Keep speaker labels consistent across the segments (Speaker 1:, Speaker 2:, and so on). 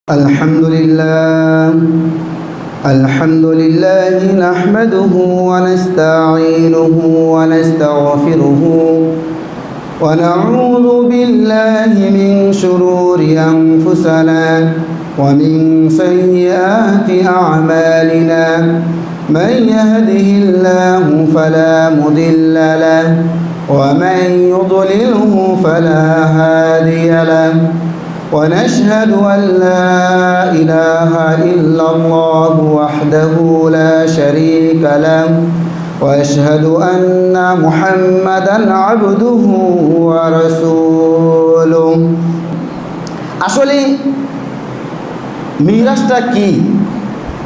Speaker 1: الحمد لله نحمده ونستعينه ونستغفره ونعوذ بالله من شرور أنفسنا ومن سيئات أعمالنا من يهده الله فلا مضل له ومن يضلله فلا هادي له ونشهد أن لا إله إلا الله وحده لا شريك له وأشهد أن محمدا عبده ورسوله আসলে মিরাজটা কি?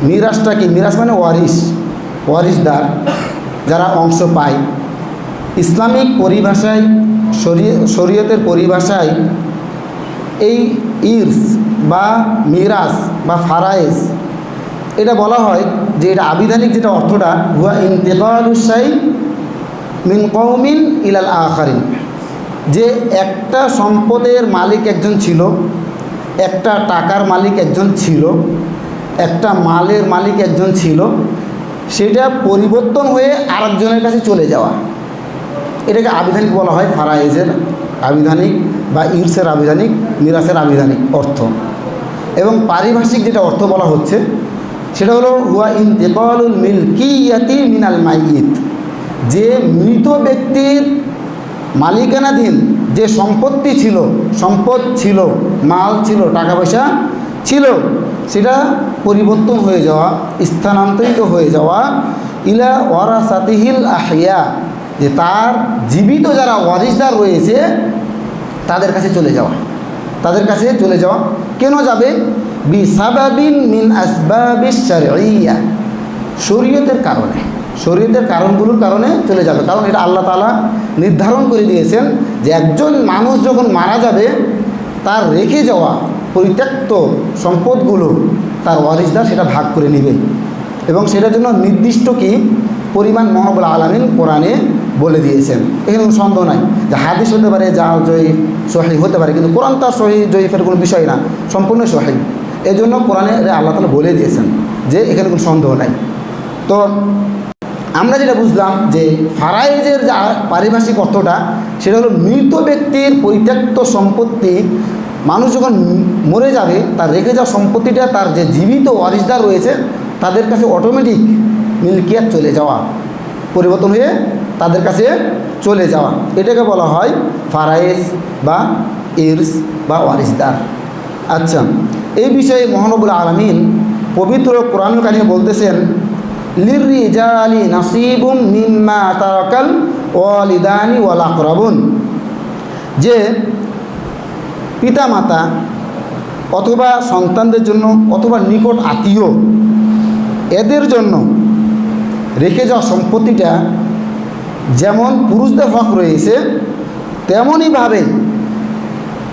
Speaker 1: মিরাজ মানে ওয়ারিসদার যারা অংশ পায়। ইসলামিক পরিভাষায় শরীয়তের পরিভাষায় এই ইরস বা মিরাজ বা ফারায়েজ এটা বলা হয় যে এটা আবিধানিক যেটা অর্থটা হুয়া ইন্তিকালুশ শাই মিন কওমিন ইলাল আখারিন, যে একটা সম্পদের মালিক একজন ছিল, একটা টাকার মালিক একজন ছিল, একটা মালের মালিক একজন ছিল, সেটা পরিবর্তন হয়ে আরেকজনের কাছে চলে যাওয়া, এটাকে আবিধানিক বলা হয়। ফারায়েজের আবিধানিক বা ইরসের আবিধানিক, মিরাসের আবিধানিক অর্থ। এবং পারিভাষিক যেটা অর্থ বলা হচ্ছে সেটা হলো হুয়া ইন্তিকালুল মিলকিয়াতি মিনাল মাইয়িত, যে মৃত ব্যক্তির মালিকানাধীন যে সম্পত্তি ছিল, সম্পদ ছিল, মাল ছিল, টাকা পয়সা ছিল, সেটা পরিবর্তন হয়ে যাওয়া, স্থানান্তরিত হয়ে যাওয়া ইলা ওয়ারাসাতিহিল আহইয়া, যে তার জীবিত যারা ওয়ারিসদার রয়েছে তাদের কাছে চলে যাওয়া, তাদের কাছে চলে যাওয়া। কেন যাবে? বিসাবাবিন মিন আসবাবিশ শারঈয়া, শরীয়তের কারণে, শরীয়তের কারণগুলোর কারণে চলে যাবে। কারণ এটা আল্লাহ তাআলা নির্ধারণ করে দিয়েছেন যে একজন মানুষ যখন মারা যাবে তার রেখে যাওয়া পরিত্যক্ত সম্পদগুলো তার ওয়ারিসদার সেটা ভাগ করে নেবে, এবং সেটার জন্য নির্দিষ্ট কি পরিমাণ মহাবুল আলামিন কোরআনে বলে দিয়েছেন। এখানে কোনো সন্দেহ নাই যে হাদিস হতে পারে, জাল জয়ীফ সহিহ হতে পারে, কিন্তু কোরআন তার সহিহ জয়ীফের কোনো বিষয় না, সম্পূর্ণ সহিহ। এই জন্য কোরআনে আল্লাহ তাআলা বলে দিয়েছেন যে এখানে কোনো সন্দেহ নাই। তো আমরা যেটা বুঝলাম যে ফারায়েজের যা পারিভাষিক অর্থটা সেটা হলো মৃত ব্যক্তির পরিত্যক্ত সম্পত্তি, মানুষ যখন মরে যাবে তার রেখে যাওয়া সম্পত্তিটা তার যে জীবিত ওয়ারিসদার রয়েছে তাদের কাছে অটোমেটিক মিলকিয়াত চলে যাওয়া, পরিবর্তন হয়ে তাদের কাছে চলে যাওয়া, এটাকে বলা হয় ফারায়েজ বা ইরস বা ওয়ারিসদার। আচ্ছা, এই বিষয়ে মহানবুল আলামিন পবিত্র কোরআনুল কারীমে বলতেছেন লিররিজালি নাসিবুম মিম্মা তারাকাল ওয়ালিদানি ওয়াল আকরাবুন, যে পিতামাতা অথবা সন্তানদের জন্য অথবা নিকট আত্মীয় এদের জন্য রেখে যাওয়া সম্পত্তিটা যেমন পুরুষদের হক রয়েছে তেমনইভাবে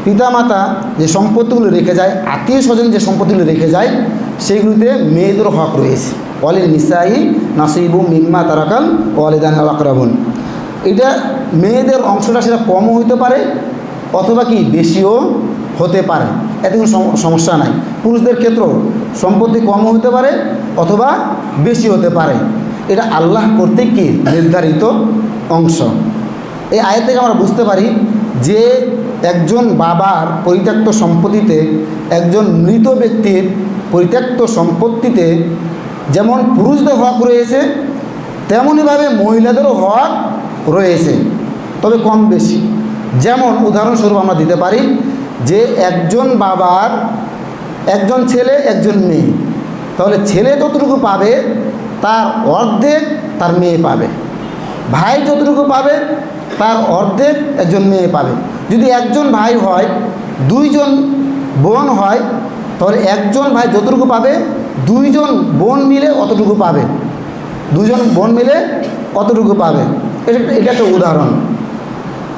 Speaker 1: পিতামাতা যে সম্পত্তিগুলো রেখে যায়, আত্মীয় স্বজন যে সম্পত্তিগুলো রেখে যায়, সেইগুলিতে মেয়েদেরও হক রয়েছে। ওয়ালিন নিসাই নাসিবুম মিম্মা তারাকাল ওয়ালিদানি ওয়াল আকরাবুন, এটা মেয়েদের অংশটা সেটা কমও হতে পারে অথবা কি বেশিও হতে পারে, এতে কোনো সমস্যা নাই। পুরুষদের ক্ষেত্রেও সম্পত্তি কমও হতে পারে অথবা বেশি হতে পারে, এটা আল্লাহ কর্তৃক কি নির্ধারিত অংশ। এই আয়াত থেকে আমরা বুঝতে পারি যে একজন বাবার পরিত্যক্ত সম্পত্তিতে, একজন মৃত ব্যক্তির পরিত্যক্ত সম্পত্তিতে যেমন পুরুষদের হক রয়েছে তেমনইভাবে মহিলাদেরও হক রয়েছে, তবে কম বেশি। যেমন উদাহরণস্বরূপ আমরা দিতে পারি যে একজন বাবার একজন ছেলে একজন মেয়ে, তাহলে ছেলে যতটুকু পাবে তার অর্ধেক তার মেয়ে পাবে, ভাই যতটুকু পাবে তার অর্ধেক একজন মেয়ে পাবে। যদি একজন ভাই হয়, দুইজন বোন হয়, তাহলে একজন ভাই যতটুকু পাবে দুইজন বোন মিলে অতটুকু পাবে, দুজন বোন মিলে অতটুকু পাবে। এটা একটা উদাহরণ।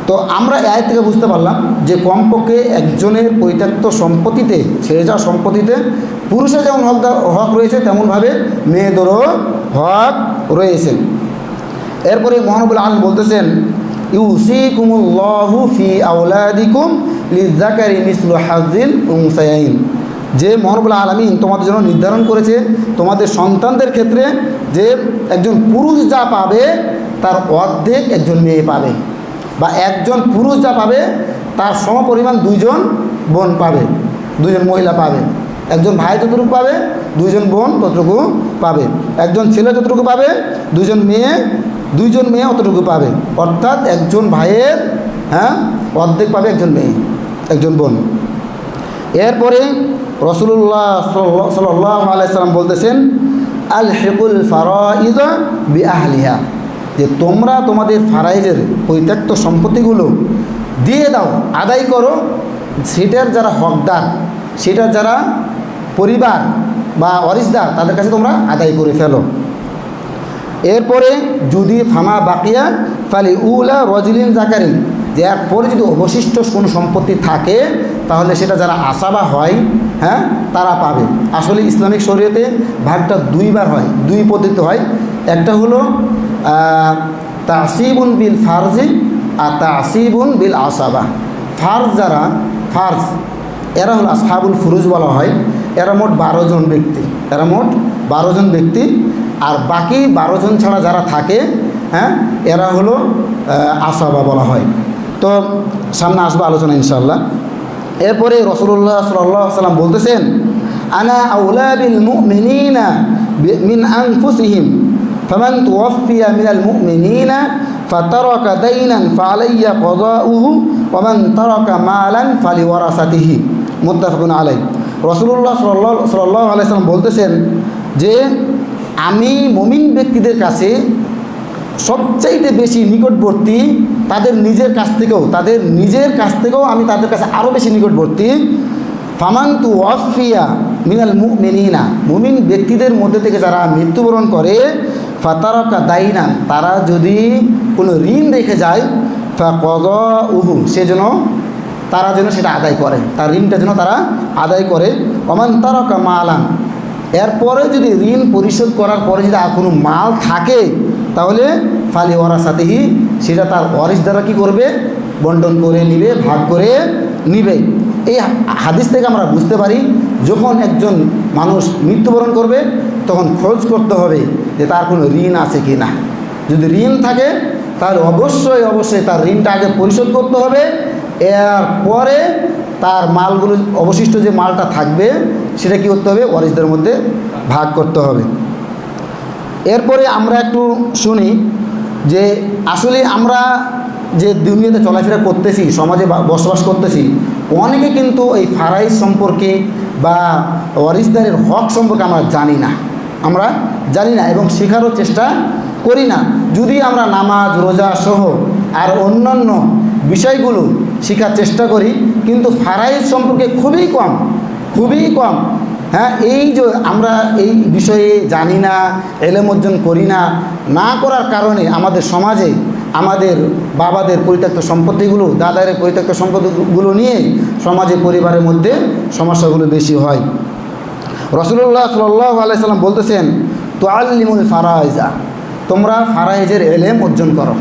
Speaker 1: তো আমরা এর থেকে বুঝতে পারলাম যে কমপক্ষে একজনের পরিত্যক্ত সম্পত্তিতে, ছেড়ে যাওয়া সম্পত্তিতে পুরুষের যেমন হক রয়েছে তেমনভাবে মেয়েদেরও হক রয়েছে। এরপরে মহানবুল আলামিন বলতেছেন ইউসিকুমুল্লাহু ফি আওলাদিকুম লিযাকারি মিসলু হাযিল উনসায়াইন, যে মহারবুল আলামিন তোমাদের জন্য নির্ধারণ করেছে তোমাদের সন্তানদের ক্ষেত্রে যে একজন পুরুষ যা পাবে তার অর্ধেক একজন মেয়ে পাবে, বা একজন পুরুষ যা পাবে তার সমপরিমাণ দুইজন বোন পাবে, দুইজন মহিলা পাবে। একজন ভাই যতটুকু পাবে দুইজন বোন ততটুকু পাবে, একজন ছেলে যতটুকু পাবে দুইজন মেয়ে অতটুকু পাবে। অর্থাৎ একজন ভাইয়ের অর্ধেক পাবে একজন মেয়ে, একজন বোন। এরপরে রাসূলুল্লাহ সাল্লাল্লাহু আলাইহি সাল্লাম বলতেছেন, আলহিকুল ফারাইজ বিআহলিহা, যে তোমরা তোমাদের ফারাইজের পরিত্যক্ত সম্পত্তিগুলো দিয়ে দাও, আদায় করো সেটার যারা হকদার, সেটার যারা পরিবার বা ওয়ারিসদার তাদের কাছে তোমরা আদায় করে ফেলো। এরপরে যদি ফামা বাকিয়া ফালি উলা রজলিন জাকারিন, যে এরপরে যদি অবশিষ্ট কোনো সম্পত্তি থাকে তাহলে সেটা যারা আসাবা হয় তারা পাবে। আসলে ইসলামিক শরীয়তে ভাগটা দুইবার হয়, দুই পদ্ধতি হয়। একটা হলো তাসিবুন বিল ফারজি আর তাসিবুন বিল আসাবা। ফার্জ এরা হলো আসহাবুল ফুরুজ বলা হয়, এরা মোট 12 জন ব্যক্তি, আর বাকি 12 জন ছাড়া যারা থাকে এরা হলো আসাবা বলা হয়। তো সামনে আসবে আলোচনা ইনশাআল্লাহ। এরপরে রাসূলুল্লাহ সাল্লাল্লাহু আলাইহি ওয়াসাল্লাম বলতেছেন, আনা আউলা বিল মুমিনিনা মিন আনফুসিহিম ফামান তুওয়াফিয়া মিনাল মুমিনিনা ফাতারাকা দাইনান ফাআলাইয়া কাযাউহু ওয়া মান তারাকা মালান ফালিওয়ারাসাতিহি, মুত্তাফাকুন আলাইহি। রাসূলুল্লাহ সাল্লাল্লাহু আলাইহি ওয়াসাল্লাম বলতেছেন যে আমি মুমিন ব্যক্তিদের কাছে সবচাইতে বেশি নিকটবর্তী, তাদের নিজের কাছ থেকেও আমি তাদের কাছে আরও বেশি নিকটবর্তী। ফামান্তু ওয়াফিয়া মিনাল মুমিনিনা, মুমিন ব্যক্তিদের মধ্যে থেকে যারা মৃত্যুবরণ করে, ফাতারাকা দাইনান, তারা যদি কোনো ঋণ রেখে যায়, ফাকাযাউহু, তারা যেন সেটা আদায় করে, তার ঋণটা যেন তারা আদায় করে। ওমান তারাকা মালান, এরপরে যদি ঋণ পরিশোধ করার পরে যদি আর কোনো মাল থাকে তাহলে ফালি ওয়ারাসাতিহি, সেটা তার ওয়ারিস দ্বারা কী করবে, বন্টন করে নিবে, ভাগ করে নিবে। এই হাদিস থেকে আমরা বুঝতে পারি যখন একজন মানুষ মৃত্যুবরণ করবে তখন খোঁজ করতে হবে যে তার কোনো ঋণ আছে কি না। যদি ঋণ থাকে তাহলে অবশ্যই তার ঋণটা আগে পরিশোধ করতে হবে, এরপরে তার মালগুলো, অবশিষ্ট যে মালটা থাকবে সেটা কী করতে হবে, ওয়ারিসদের মধ্যে ভাগ করতে হবে। এরপরে আমরা একটু শুনি যে আসলে আমরা যে দুনিয়াতে চলাফেরা করতেছি, সমাজে বসবাস করতেছি, অনেকে কিন্তু এই ফারাইজ সম্পর্কে বা ওয়ারিসদারের হক সম্পর্কে আমরা জানি না এবং শেখারও চেষ্টা করি না। যদি আমরা নামাজ রোজা সহ আর অন্যান্য বিষয়গুলো শেখার চেষ্টা করি, কিন্তু ফারাইজ সম্পর্কে খুবই কম। এই যে আমরা এই বিষয়ে জানি না, ইলম অর্জন করি না করার কারণে আমাদের সমাজে আমাদের বাবাদের পরিত্যক্ত সম্পত্তিগুলো, দাদাদের পরিত্যক্ত সম্পত্তিগুলো নিয়ে সমাজে, পরিবারের মধ্যে সমস্যাগুলো বেশি হয়। রাসূলুল্লাহ সাল্লাল্লাহু আলাইহি সাল্লাম বলতেছেন, তুআল্লিমুল ফারাইজা, তোমরা ফারাইজের ইলম অর্জন করো,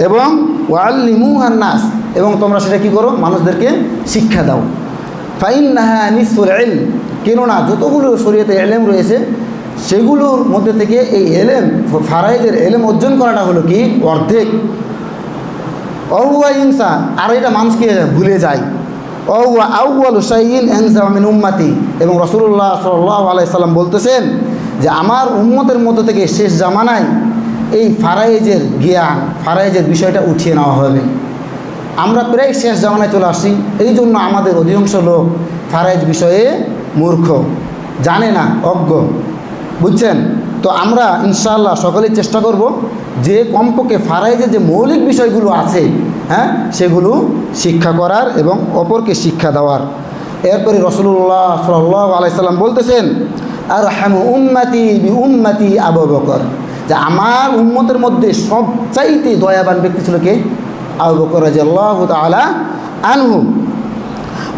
Speaker 1: এবং ওয়াল্লিমুহান নাস, এবং তোমরা সেটা কী করো, মানুষদেরকে শিক্ষা দাও। ফাইন্নাহা নিসফুল ইলম, কেননা যতগুলো শরীয়তে ইলম রয়েছে সেগুলোর মধ্যে থেকে এই ইলম, ফারাইজের ইলম অর্জন করাটা হলো কি অর্ধেক। অহুয়া ইনসা, আর এটা মানুষকে ভুলে যায়। অহুয়া আউয়ালু শাইইন আনজা মিন উম্মতি, এবং রাসূলুল্লাহ সাল্লাল্লাহু আলাইহি সাল্লাম বলতেছেন যে আমার উম্মতের মধ্য থেকে শেষ জামানায় এই ফারাইজের জ্ঞান, ফারাইজের বিষয়টা উঠিয়ে নেওয়া হবে। আমরা প্রায় শেষ জামানায় চলে আসি, এই জন্য আমাদের অধিকাংশ লোক ফারাইজ বিষয়ে মূর্খ, জানে না, অজ্ঞ, বুঝছেন। তো আমরা ইনশাআল্লাহ সকলেই চেষ্টা করব যে কমপক্ষে ফারাইজের যে মৌলিক বিষয়গুলো আছে সেগুলো শিক্ষা করার এবং অপরকে শিক্ষা দেওয়ার। এরপরে রাসূলুল্লাহ সাল্লাল্লাহু আলাইহি সাল্লাম বলতেছেন, আরহামু উম্মতি বি উম্মতি আবু বকর, যে আমার উম্মতের মধ্যে সবচাইতে দয়াবান ব্যক্তি ছিল কে, আবু বকর রাদিয়াল্লাহু তাআলা আনহু।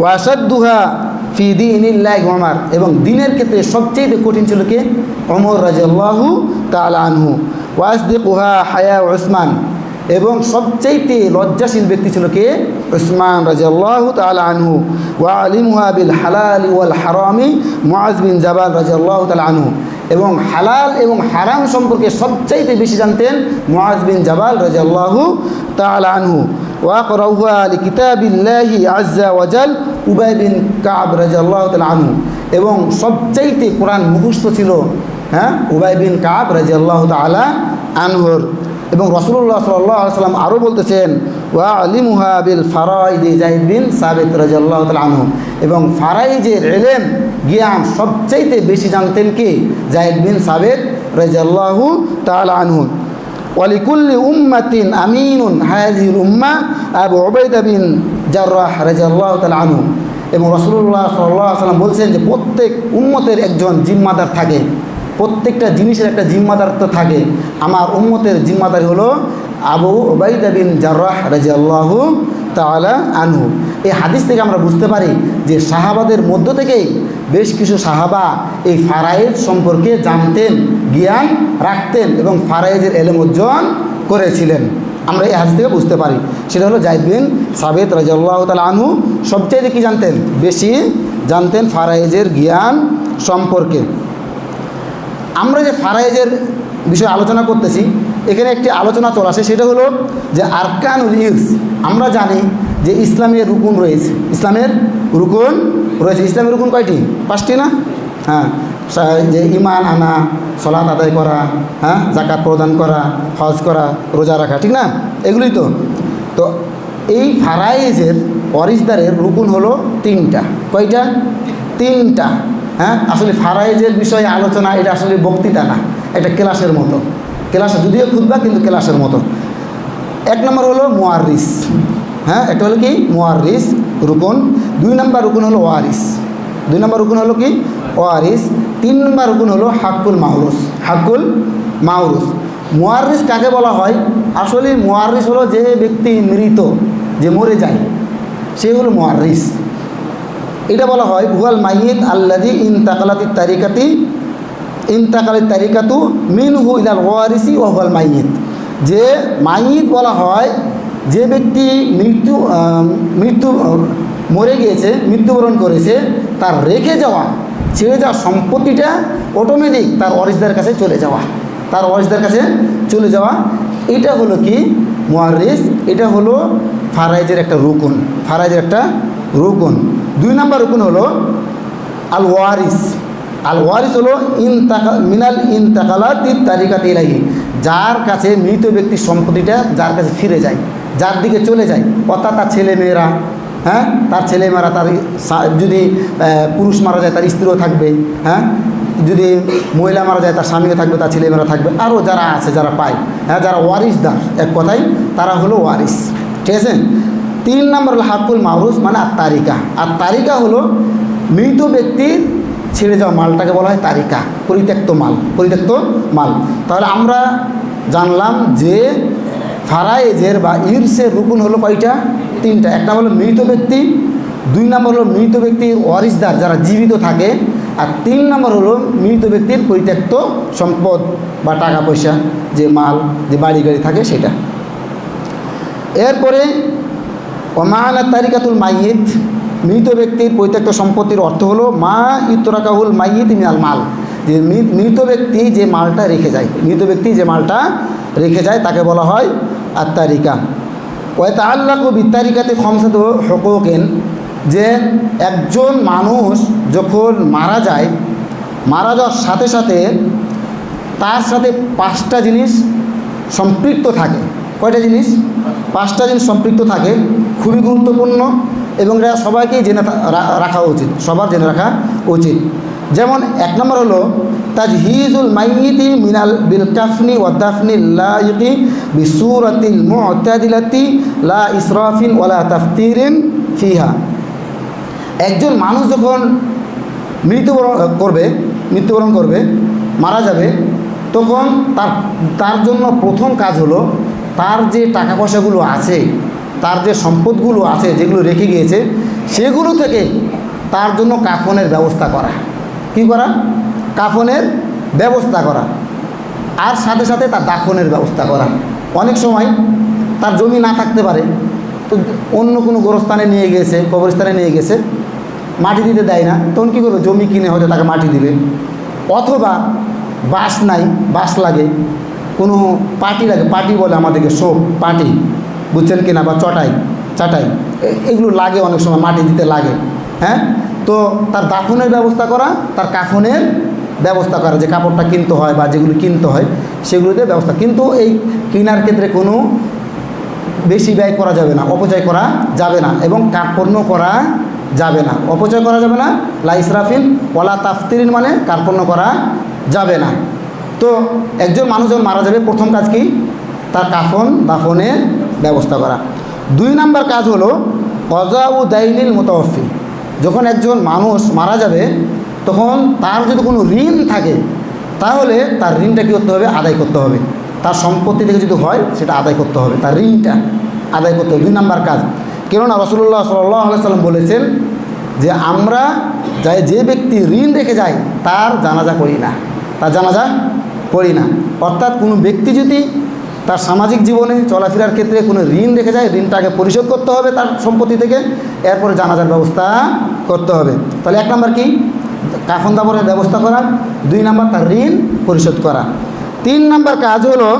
Speaker 1: ওয়া আশাদ্দুহা ফি দীনিল্লাহি ওমর, এবং দিনের ক্ষেত্রে সবচেয়ে কঠিন ছিল কে, ওমর রাদিয়াল্লাহু তাআলা আনহু। ওয়া আসদিকুহা হায়া উসমান, এবং সবচাইতে লজ্জাশীল ব্যক্তি ছিল কে? উসমান রাদিয়াল্লাহু তাআলা আনহু। ওয়া আলিমুহা বিল হালাল ওয়াল হারামি মুআজ বিন জাবাল রাদিয়াল্লাহু তাআলা আনহু। এবং হালাল এবং হারাম সম্পর্কে সবচাইতে বেশি জানতেন মুআজ বিন জাবাল রাদিয়াল্লাহু তাআলা আনহু। ওয়া ক্রাউহা লিকিতাবিল্লাহি আযজা ওয়া জাল উবাই বিন কাব রাদিয়াল্লাহু তাআলা আনহু। এবং সবচাইতে কোরআন মুখস্থ ছিল উবাই বিন কাব রাদিয়াল্লাহু তাআলা আনহুর। এবং রাসূলুল্লাহ সাল্লাল্লাহু আলাইহি ওয়াসাল্লাম আরও বলতেছেন ওয়া আলিমুহা বিল ফারাইদি যায়েদ বিন সাবিত রাদিয়াল্লাহু তাআলা আনহু। এবং ফারাইজের ইলম জ্ঞান সবচাইতে বেশি জানতেন কে? যায়েদ বিন সাবিত রাদিয়াল্লাহু তাআলা আনহু। ওয়ালিকুল্লি উম্মাতিন আমিনুন হাযিহিল উম্মাহ আবু উবাইদা বিন জাররাহ রাদিয়াল্লাহু তাআলা আনহু। এবং রাসূলুল্লাহ সাল্লাল্লাহু আলাইহি ওয়াসাল্লাম বলছেন যে প্রত্যেক উম্মতের একজন জিম্মাদার থাকে, প্রত্যেকটা জিনিসের একটা জিম্মাদার তো থাকে। আমার উম্মতের জিম্মাদারি হলো আবু উবাইদা বিন জাররাহ রাদিয়াল্লাহু তাআলা আনহু। এই হাদিস থেকে আমরা বুঝতে পারি যে সাহাবাদের মধ্য থেকেই বেশ কিছু সাহাবা এই ফারায়েজ সম্পর্কে জানতেন, জ্ঞান রাখতেন এবং ফারায়েজের ইলম অর্জন করেছিলেন। আমরা এই হাদিস থেকে বুঝতে পারি। সেটা হলো যায়েদ বিন সাবিত রাদিয়াল্লাহু তাআলা আনহু সবচেয়ে কি জানতেন? বেশি জানতেন ফারায়েজের জ্ঞান সম্পর্কে। আমরা যে ফারায়েজের বিষয়ে আলোচনা করতেছি, এখানে একটি আলোচনা চলে আসে, সেটা হলো যে আরকানুল ইস। আমরা জানি যে ইসলামের রুকুন রয়েছে, ইসলামের রুকুন রয়েছে। ইসলামের রুকুন কয়টি? 5টি না? হ্যাঁ, যে ঈমান আনা, সালাত আদায় করা, যাকাত প্রদান করা, হজ করা, রোজা রাখা, ঠিক না? এগুলোই তো। তো এই ফারায়েজের ওয়ারিসদারের রুকুন হলো 3টা। কয়টা? 3টা। আসলে ফারায়েজের বিষয়ে আলোচনা এটা আসলে বক্তৃতা না, এটা ক্লাসের মতো। ক্লাসে যদিও খুতবা, কিন্তু ক্লাসের মতো। 1 নম্বর হলো মুয়াররিস। একটা হলো কি? মুয়াররিস রুকুন। 2 নম্বর রুকুন হলো ওয়ারিস। 2 নম্বর রুকুন হলো কি? ওয়ারিস। 3 নম্বর রুকুন হলো হাক্কুল মাউরুস। হাক্কুল মাউরুস। মুয়াররিস কাকে বলা হয়? আসলে মুয়াররিস হলো যে ব্যক্তি মৃত, যে মরে যায়, সে হলো মুয়াররিস। এটা বলা হয় হুয়াল মাইয়িত আল্লাযী ইনতাকালাতিত তারিকাতু মিনহু ইলাল ওয়ারিসি ওয়া হুয়াল মাইয়িত। যে মাইয়িত বলা হয় যে ব্যক্তি মৃত্যু মরে গিয়েছে, মৃত্যুবরণ করেছে, তার রেখে যাওয়া, ছেড়ে যাওয়া সম্পত্তিটা অটোমেটিক তার ওয়ারিসদের কাছে চলে যাওয়া, তার ওয়ারিসদের কাছে চলে যাওয়া। এটা হলো কি? মুয়াররিস। এটা হলো ফারায়েজের একটা রুকুন, ফারায়েজের একটা রুকুন। 2 নম্বর রুকুন হলো আল ওয়ারিস। আল ওয়ারিস হলো মিনাল ইনতাকালাতিত তারিকাতি ইলাইহি। যার কাছে মৃত ব্যক্তির সম্পত্তিটা যার কাছে ফিরে যায়, যার দিকে চলে যায়, অর্থাৎ তার ছেলেমেয়েরা, তার ছেলেমেয়েরা, তার যদি পুরুষ মারা যায় তার স্ত্রীও থাকবে, যদি মহিলা মারা যায় তার স্বামীও থাকবে, তার ছেলেমেয়েরা থাকবে, আরও যারা আছে, যারা পায়, যারা ওয়ারিসদার, এক কথায় তারা হলো ওয়ারিস। ঠিক আছে? 3 নম্বর হলো হাক্কুল মাউরুস, মানে আর তারিকা। আর তারিকা হলো মৃত ব্যক্তির ছেড়ে যাওয়া মালটাকে বলা হয় তারিকা, পরিত্যক্ত মাল, পরিত্যক্ত মাল। তাহলে আমরা জানলাম যে ফারায়েজের বা ইরসের রুকুন হলো কয়টা? 3টা। 1 নম্বর হলো মৃত ব্যক্তি, 2 নম্বর হলো মৃত ব্যক্তির ওয়ারিসদার যারা জীবিত থাকে, আর 3 নম্বর হলো মৃত ব্যক্তির পরিত্যক্ত সম্পদ বা টাকা পয়সা, যে মাল, যে বাড়ি গাড়ি থাকে সেটা। এরপরে ওমানা তারিকাতুল মাইয়িত, মৃত ব্যক্তির পরিত্যক্ত সম্পত্তির অর্থ হলো মা ইতরাকাহুল মাইয়িত মিনাল মাল। যে মৃত ব্যক্তি যে মালটা রেখে যায়, মৃত ব্যক্তি যে মালটা রেখে যায় তাকে বলা হয় আত তারিকা। ওয়া তাআল্লাকু বিতারিকাতি খামসাতু হুকুকিন। যে একজন মানুষ যখন মারা যায়, মারা যাওয়ার সাথে সাথে তার সাথে 5টা জিনিস সম্পৃক্ত থাকে। কয়টা জিনিস? 5টা জিনিস সম্পৃক্ত থাকে, খুবই গুরুত্বপূর্ণ এবং এটা সবাইকেই জেনে রাখা উচিত, সবার জেনে রাখা উচিত। যেমন 1 নম্বর হলো তাজহিজুল মাইয়িতি মিনাল বিল কাফনি ওয়া দাফনি লাইকি বিসূরাতিল মু'তাদিলাতি লা ইসরাফিন ওয়ালা তাফতিরিন ফিহা। একজন মানুষ যখন মৃত্যুবরণ করবে, মারা যাবে, তখন তার জন্য প্রথম কাজ হলো তার যে টাকা পয়সাগুলো আছে, তার যে সম্পদগুলো আছে, যেগুলো রেখে গিয়েছে, সেগুলো থেকে তার জন্য কাফনের ব্যবস্থা করা। কি করা? কাফনের ব্যবস্থা করা। আর সাথে সাথে তার দাফনের ব্যবস্থা করা। অনেক সময় তার জমি না থাকতে পারে, তো অন্য কোনো গোরস্থানে নিয়ে গেছে, কবরস্থানে নিয়ে গেছে, মাটি দিতে দেয় না, তখন কী করবে? জমি কিনে হয়তো তাকে মাটি দিবে। অথবা বাঁশ নাই, বাঁশ লাগে, কোনো পাটি লাগে, পাটি বলে আমাদেরকে, শোক পাটি, বুঝছেন কিনা, বা চাটাই এগুলো লাগে, অনেক সময় মাটি দিতে লাগে। হ্যাঁ, তো তার দাফনের ব্যবস্থা করা, তার কাফনের ব্যবস্থা করা, যে কাপড়টা কিনতে হয় বা যেগুলো কিনতে হয় সেগুলোতে ব্যবস্থা। কিন্তু এই কেনার ক্ষেত্রে কোনো বেশি ব্যয় করা যাবে না, অপচয় করা যাবে না, এবং কার্পণ্য করা যাবে না, অপচয় করা যাবে না। লা ইসরাফিন ওয়ালা তাফতিরিন, মানে কার্পণ্য করা যাবে না। তো একজন মানুষ যখন মারা যাবে, প্রথম কাজ কি? তার কাফন দাফনের ব্যবস্থা করা। 2 নম্বর কাজ হলো কযাউ দাইনিল মুতাওয়াফি। যখন একজন মানুষ মারা যাবে, তখন তার যদি কোনো ঋণ থাকে, তাহলে তার ঋণটা কী করতে হবে? আদায় করতে হবে। তার সম্পত্তি থেকে যদি হয়, সেটা আদায় করতে হবে, তার ঋণটা আদায় করতে হবে। 2 নম্বর কাজ। কেননা রাসূলুল্লাহ সাল্লাল্লাহু আলাইহি ওয়াসাল্লাম বলেছেন যে আমরা যে ব্যক্তি ঋণ রেখে যায়, তার জানাজা করি না, তার জানাজা পড়ি না। অর্থাৎ কোনো ব্যক্তি যদি তার সামাজিক জীবনে চলাফেরার ক্ষেত্রে কোনো ঋণ রেখে যায়, ঋণটাকে পরিশোধ করতে হবে তার সম্পত্তি থেকে, এরপরে জানাজার ব্যবস্থা করতে হবে। তাহলে 1 নম্বর কি? কাফন দাফনের ব্যবস্থা করা। 2 নম্বর তার ঋণ পরিশোধ করা। 3 নম্বর কাজ হলো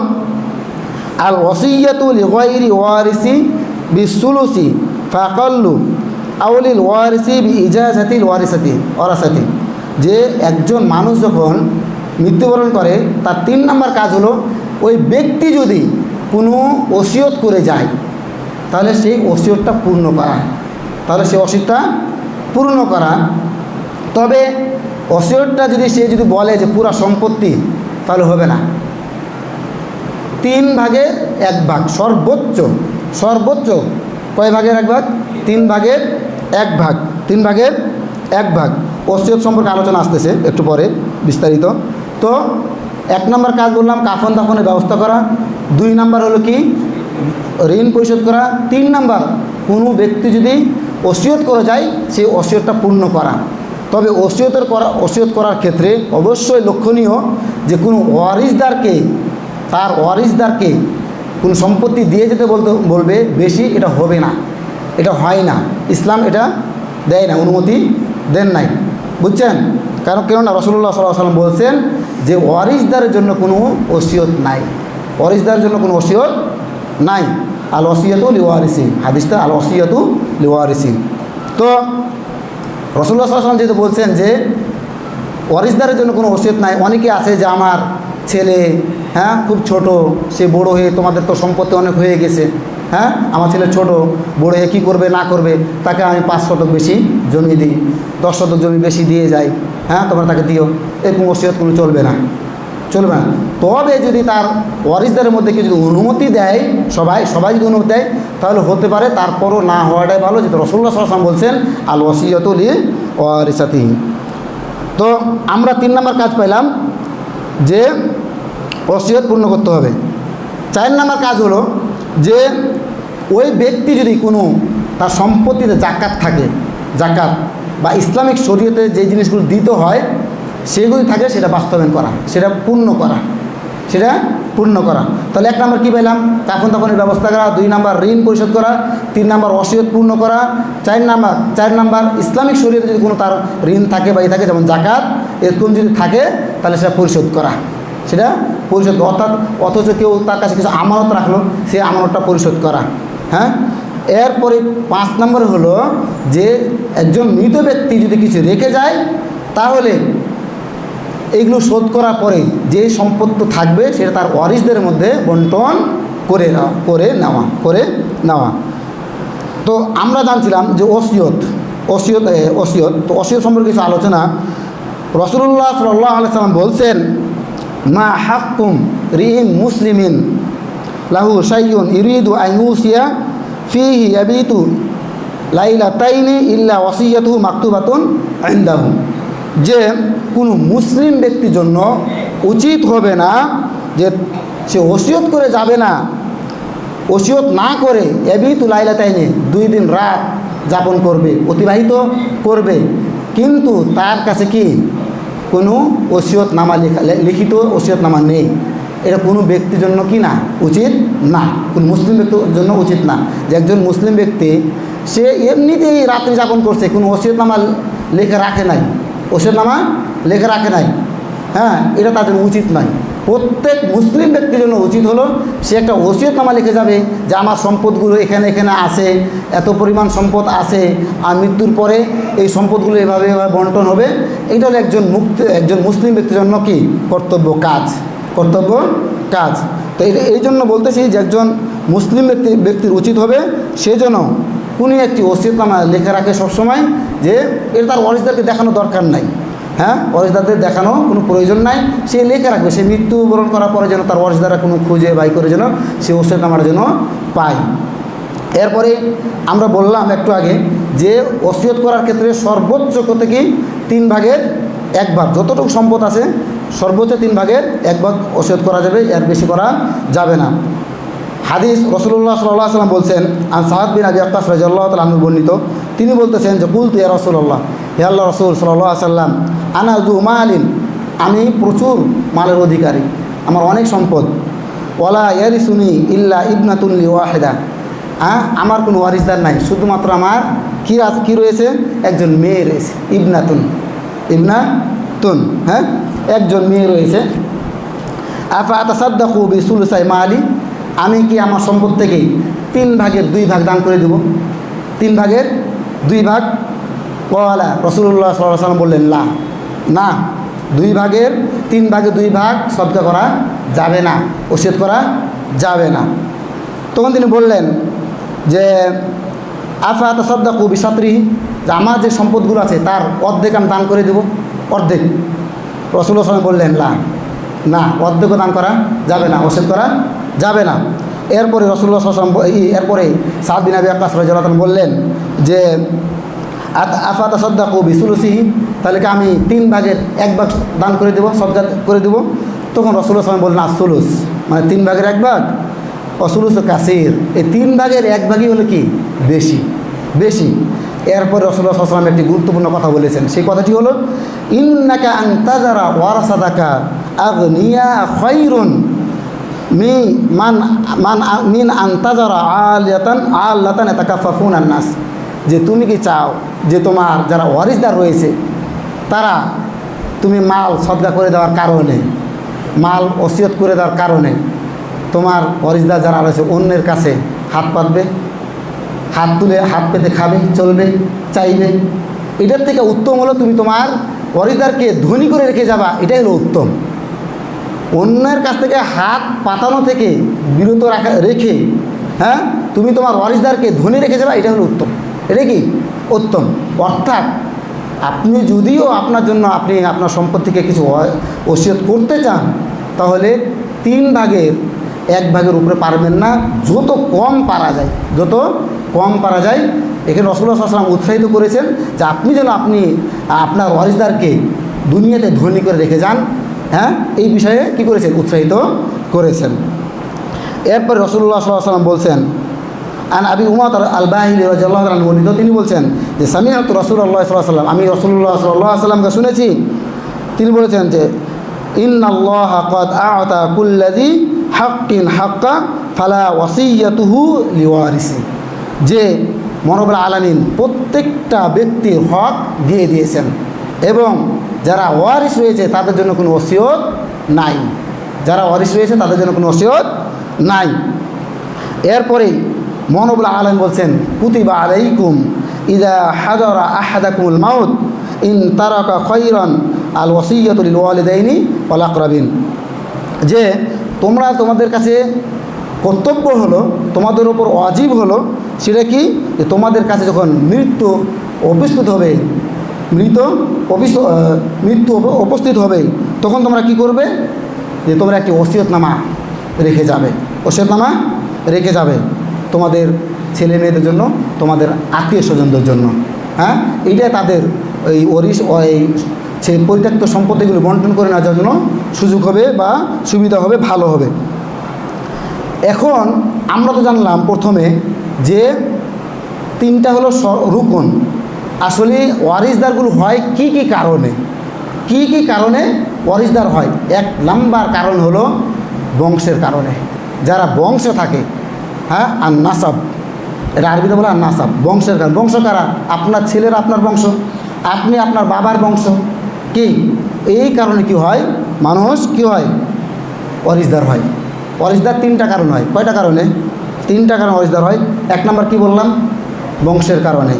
Speaker 1: আল ওয়াসিয়াতু লিগাইরি ওয়ারিসি বিসুলুসি ফাকাল্লু আউলিল ওয়ারিসি বিইজাজাতিল ওয়ারাসাতি। যে একজন মানুষ যখন মৃত্যুবরণ করে, তার 3 নম্বর কাজ হলো ওই ব্যক্তি যদি কোনো ওসিয়ত করে যায়, তাহলে সেই ওসিয়তটা পূর্ণ করা। তবে ওসিয়তটা যদি সে যদি বলে যে পুরা সম্পত্তি, তাহলে হবে না। 3 ভাগের 1 ভাগ, সর্বোচ্চ কয় ভাগের 1 ভাগ? 3 ভাগের 1 ভাগ। 3 ভাগের 1 ভাগ ওসিয়ত সম্পর্কে আলোচনা আসতেছে একটু পরে বিস্তারিত। তো 1 নম্বর কাজ বললাম কাফন দাফনের ব্যবস্থা করা। 2 নম্বর হলো কি? ঋণ পরিশোধ করা। 3 নম্বর কোনো ব্যক্তি যদি ওসিয়ত করে যায়, সেই ওসিয়তটা পূর্ণ করা। তবে ওসিয়ত করার ক্ষেত্রে অবশ্যই লক্ষণীয় যে কোনো তার ওয়ারিসদারকে কোনো সম্পত্তি দিয়ে যেতে বলবে বেশি, এটা হবে না, এটা হয় না, ইসলাম এটা দেয় না, অনুমতি দেন নাই, বুঝছেন? কেননা রাসূলুল্লাহ সাল্লাল্লাহু আলাইহি ওয়াসাল্লাম বলছেন যে ওয়ারিসদারের জন্য কোনো ওসিয়ত নাই, আল ওয়াসিয়াতু লিওয়ারিসিন, হাদিসটা আল ওয়াসিয়াতু লিওয়ারিসিন। তো রাসূলুল্লাহ সাল্লাল্লাহু আলাইহি ওয়াসাল্লাম যেহেতু বলছেন যে ওয়ারিসদারের জন্য কোনো ওসিয়ত নাই, অনেকে আছে যে আমার ছেলে খুব ছোট, সে বড় হয়ে, তোমাদের তো সম্পত্তি অনেক হয়ে গেছে, আমার ছেলে ছোট, বড় হয়ে কী করবে না করবে, তাকে আমি 5 শতক বেশি জমি দিই, 10 শতক জমি বেশি দিয়ে যাই, তোমরা তাকে দিও, এরকম ওসিয়ত কোনো চলবে না। তবে যদি তার ওয়ারিসদারের মধ্যে কেউ যদি অনুমতি দেয়, সবাই যদি অনুমতি দেয়, তাহলে হতে পারে, তারপরও না হওয়াটাই ভালো, যেহেতু রাসূলুল্লাহ সাল্লাল্লাহু আলাইহি ওয়াসাল্লাম বলছেন আল ওয়াসিয়াতু লিওয়ারিসাতিহি। তো আমরা 3 নম্বর কাজ পাইলাম যে ওসিয়ত পূর্ণ করতে হবে। 4 নম্বর কাজ হলো যে ওই ব্যক্তি যদি কোনো তার সম্পত্তিতে জাকাত থাকে, জাকাত বা ইসলামিক শরীয়তে যে জিনিসগুলো দিতে হয় সেগুলি থাকে, সেটা বাস্তবায়ন করা, সেটা পূর্ণ করা। তাহলে 1 নম্বর কী পেলাম? কাফন দাফনের ব্যবস্থা করা। 2 নম্বর ঋণ পরিশোধ করা। 3 নম্বর ওসিয়ত পূর্ণ করা। 4 নম্বর ইসলামিক শরীয়তে যদি কোনো তার ঋণ থাকে বা থাকে, যেমন জাকাত, এরকম যদি থাকে, তাহলে সেটা পরিশোধ করা, অথচ কেউ তার কাছে কিছু আমানত রাখলো, সে আমানতটা পরিশোধ করা। এরপরে 5 নম্বর হলো যে একজন মৃত ব্যক্তি যদি কিছু রেখে যায়, তাহলে এইগুলো শোধ করার পরে যে সম্পত্তি থাকবে সেটা তার ওয়ারিসদের মধ্যে বন্টন করে নেওয়া। তো আমরা জানছিলাম যে ওসিয়ত তো ওসিয়ত সম্পর্কে কিছু আলোচনা। রাসূলুল্লাহ সাল্লাল্লাহু আলাইহি ওয়াসাল্লাম বলছেন মা হাক্কুম রিইন মুসলিমিন লাহু শাইউন ইরিদু আন ইউসিয়া ফিহি ইয়াবিতু লাইলাতাইনি ইল্লা ওয়াসিয়াতুহু মাকতুবাতুন ইনদাহু। যে কোনো মুসলিম ব্যক্তির জন্য উচিত হবে না যে সে ওসিয়ত করে যাবে না, ওসিয়ত না করে ইয়াবিতু লাইলাতাইনি 2 দিন রাত যাপন করবে, অতিবাহিত করবে, কিন্তু তার কাছে কি কোনো ওসিয়তনামা লিখিত ওসিয়তনামা নেই, এটা কোনো ব্যক্তির জন্য কি না, উচিত না, কোনো মুসলিম ব্যক্তির জন্য উচিত না। যে একজন মুসলিম ব্যক্তি সে এমনিতেই রাত্রি যাপন করছে, কোনো ওসিয়তনামা লেখা রাখে নাই, ওসিয়তনামা লেখা রাখে নাই, হ্যাঁ, এটা তার জন্য উচিত নয়। প্রত্যেক মুসলিম ব্যক্তির জন্য উচিত হলো সে একটা ওসিয়তনামা লিখে যাবে যে আমার সম্পদগুলো এখানে এখানে আছে, এত পরিমাণ সম্পদ আছে, আর মৃত্যুর পরে এই সম্পদগুলো এভাবে এভাবে বন্টন হবে। এইটা হলো একজন মুসলিম ব্যক্তির জন্য কি কর্তব্য কাজ। তো এই জন্য বলতেছি যে একজন মুসলিম ব্যক্তির উচিত হবে সেই জন্য কোনো একটি ওসিয়তনামা লেখা রাখে সবসময়, যে এটা তার ওয়ারিসদেরকে দেখানো দরকার নাই, হ্যাঁ, ওয়ারিসদারদের দেখানো কোনো প্রয়োজন নাই, সে লেখে রাখবে। সে মৃত্যুবরণ করার পরে যেন তার ওয়ারিসদাররা কোনো খুঁজে বাই করে যেন সে ওসিয়তনামার জন্য পায়। এরপরে আমরা বললাম একটু আগে যে ওসিয়ত করার ক্ষেত্রে সর্বোচ্চ থেকে 3 ভাগের 1 ভাগ, যতটুকু সম্পদ আছে সর্বোচ্চ 3 ভাগের 1 ভাগ ওসিয়ত করা যাবে, এর বেশি করা যাবে না। হাদিস রাসূলুল্লাহ সাল্লাল্লাহু আলাইহি ওয়াসাল্লাম বলছেন, আন সাদ বিন আবি ওয়াক্কাস রাদিয়াল্লাহু তাআলা আনহু বর্ণিত, তিনি বলতেছেন যে কুলতু ইয়া রাসূলুল্লাহ, হে আল্লাহ রাসূল সাল্লাল্লাহু আলাইহি ওয়াসাল্লাম, আনা যু মালিন, আমি প্রচুর মালের অধিকারী, আমার অনেক সম্পদ, ওয়ালা ইয়ারিসুনি ইল্লা ইবনাতুন লি ওয়াহিদা, আমার কোনো ওয়ারিসদার নাই, শুধুমাত্র আমার কি রয়েছে, একজন মেয়ে রয়েছে, ইবনাতুন, হ্যাঁ, একজন মেয়ে রয়েছে। আফা আতাসাদ্দাকু বিসুলুসাই মালি, আমি কি আমার সম্পদ থেকে 3 ভাগের 2 ভাগ দান করে দেব? 3 ভাগের 2 ভাগ? ওয়ালা রাসূলুল্লাহ সাল্লাল্লাহু আলাইহি ওয়াসাল্লাম বললেন, না, 2 ভাগের 3 ভাগে 2 ভাগ সদকা করা যাবে না, ওসিয়ত করা যাবে না। তখন তিনি বললেন যে আফা তাসাদ্দাকু বিশাতরিহি, যে আমার যে সম্পদগুলো আছে তার অর্ধেক আমি দান করে দেব, অর্ধেক। রাসূলুল্লাহ সাল্লাল্লাহু আলাইহি ওয়াসাল্লাম বললেন, না, অর্ধেকও দান করা যাবে না, ওসিয়ত করা যাবে না। এরপরে রাসূলুল্লাহ সাল্লাল্লাহু আলাইহি ওয়াসাল্লাম এরপরে সাদ বিন আবি ওয়াক্কাস রাদিয়াল্লাহু আনহু বললেন যে আফা তাসাদ্দাকু বিসুলুসিহি, তাহলে কি আমি 3 ভাগের 1 ভাগ দান করে দেবো, সদকা করে দেবো? তখন রাসূলুল্লাহ সাল্লাল্লাহু আলাইহি ওয়াসাল্লাম বললেন, আসুলুস, মানে 3 ভাগের 1 ভাগ, অসুলুস কাসির, এই 3 ভাগের 1 ভাগই হলো কি বেশি। এরপরে রাসূলুল্লাহ সাল্লাল্লাহু আলাইহি ওয়াসাল্লাম একটি গুরুত্বপূর্ণ কথা বলেছেন, সেই কথাটি হলো, ইন্নাকা আন তাযারা ওয়ারাসাতাকা আগনিয়া খায়রুন মিন আন তাযারা আলাতান ইয়াতাকাফফুনা আন-নাস, যে তুমি কি চাও যে তোমার যারা ওয়ারিসদার রয়েছে তারা তুমি মাল সদকা করে দেওয়ার কারণে, মাল ওসিয়ত করে দেওয়ার কারণে তোমার ওয়ারিসদার যারা রয়েছে অন্যের কাছে হাত পাতবে, হাত তুলে হাত পেতে খাবে, চলবে, চাইবে? এটার থেকে উত্তম হলো তুমি তোমার ওয়ারিসদারকে ধনী করে রেখে যাবা, এটাই হলো উত্তম। অন্যের কাছ থেকে হাত পাতানো থেকে বিরত রেখে, হ্যাঁ, তুমি তোমার ওয়ারিসদারকে ধনী রেখে যাবা, এটা হলো উত্তম। এটা কি উত্তম? অর্থাৎ আপনি যদিও আপনার জন্য আপনি আপনার সম্পদ থেকে কিছু ওসিয়ত করতে চান, তাহলে 3 ভাগের 1 ভাগের উপরে পারবেন না, যত কম পারা যায়। এখানে রাসূলুল্লাহ সাল্লাল্লাহু আলাইহি ওয়াসাল্লাম উৎসাহিত করেছেন যে আপনি যেন আপনার ওয়ারিসদারকে দুনিয়াতে ধনী করে রেখে যান, হ্যাঁ, এই বিষয়ে কি করেছেন, উৎসাহিত করেছেন। এরপর রাসূলুল্লাহ সাল্লাল্লাহু আলাইহি ওয়াসাল্লাম বলছেন, আন আবি উমামা আল-বাহিলি রাদিয়াল্লাহু আনহু বর্ণিত, তিনি বলছেন যে সামিআতু রাসূলুল্লাহ সাল্লাল্লাহু আলাইহি ওয়াসাল্লাম, আমি রাসূলুল্লাহ সাল্লাল্লাহু আলাইহি ওয়াসাল্লামকে শুনেছি, তিনি বলেছেন যে ইন্নাল্লাহা ক্বাদ আ'তা কুল্লাযী হাক্কিন হাক্কা ফালা ওয়াসিয়াতুহু লিওয়ারিসি, যে মহান আলামিন প্রত্যেকটা ব্যক্তির হক দিয়ে দিয়েছেন এবং যারা ওয়ারিস রয়েছে তাদের জন্য কোনো ওসিয়ত নাই, এরপরেই মহান আলামিন বলছেন, কুতিবা আলাইকুম ইযা হাদারা আহাদাকুমুল মাউত ইন তারাকা খায়রান আল ওয়াসিয়াতু লিল ওয়ালিদাইনি ওয়াল আকরাবিন, যে তোমাদের কাছে কর্তব্য হলো, তোমাদের ওপর ওয়াজিব হলো, সেটা কি, যে তোমাদের কাছে যখন মৃত্যু উপস্থিত হবে তখন তোমরা কি করবে, যে তোমরা একটি ওসিয়তনামা রেখে যাবে তোমাদের ছেলে মেয়েদের জন্য, তোমাদের আত্মীয় স্বজনদের জন্য, হ্যাঁ, এইটাই তাদের সেই পরিত্যক্ত সম্পত্তিগুলো বন্টন করে নেওয়ার জন্য সুযোগ হবে বা সুবিধা হবে, ভালো হবে। এখন আমরা তো জানলাম প্রথমে যে 3টা হলো রুকন। আসলে ওয়ারিসদারগুলো হয় কি কারণে ওয়ারিসদার হয়? 1 নাম্বার কারণ হলো বংশের কারণে, যারা বংশ থাকে, হ্যাঁ, আর নাসাব, এটা আরবিতে বলে আর নাসাব, বংশের কারণ। বংশ কারা? আপনার ছেলের আপনার বংশ, আপনি আপনার বাবার বংশ। কি এই কারণে কি হয়, মানুষ কি হয়, ওয়ারিসদার হয়। ওয়ারিসদার তিনটা কারণ হয়। কয়টা কারণে? তিনটা কারণে ওয়ারিসদার হয়। এক নম্বর কি বললাম? বংশের কারণে।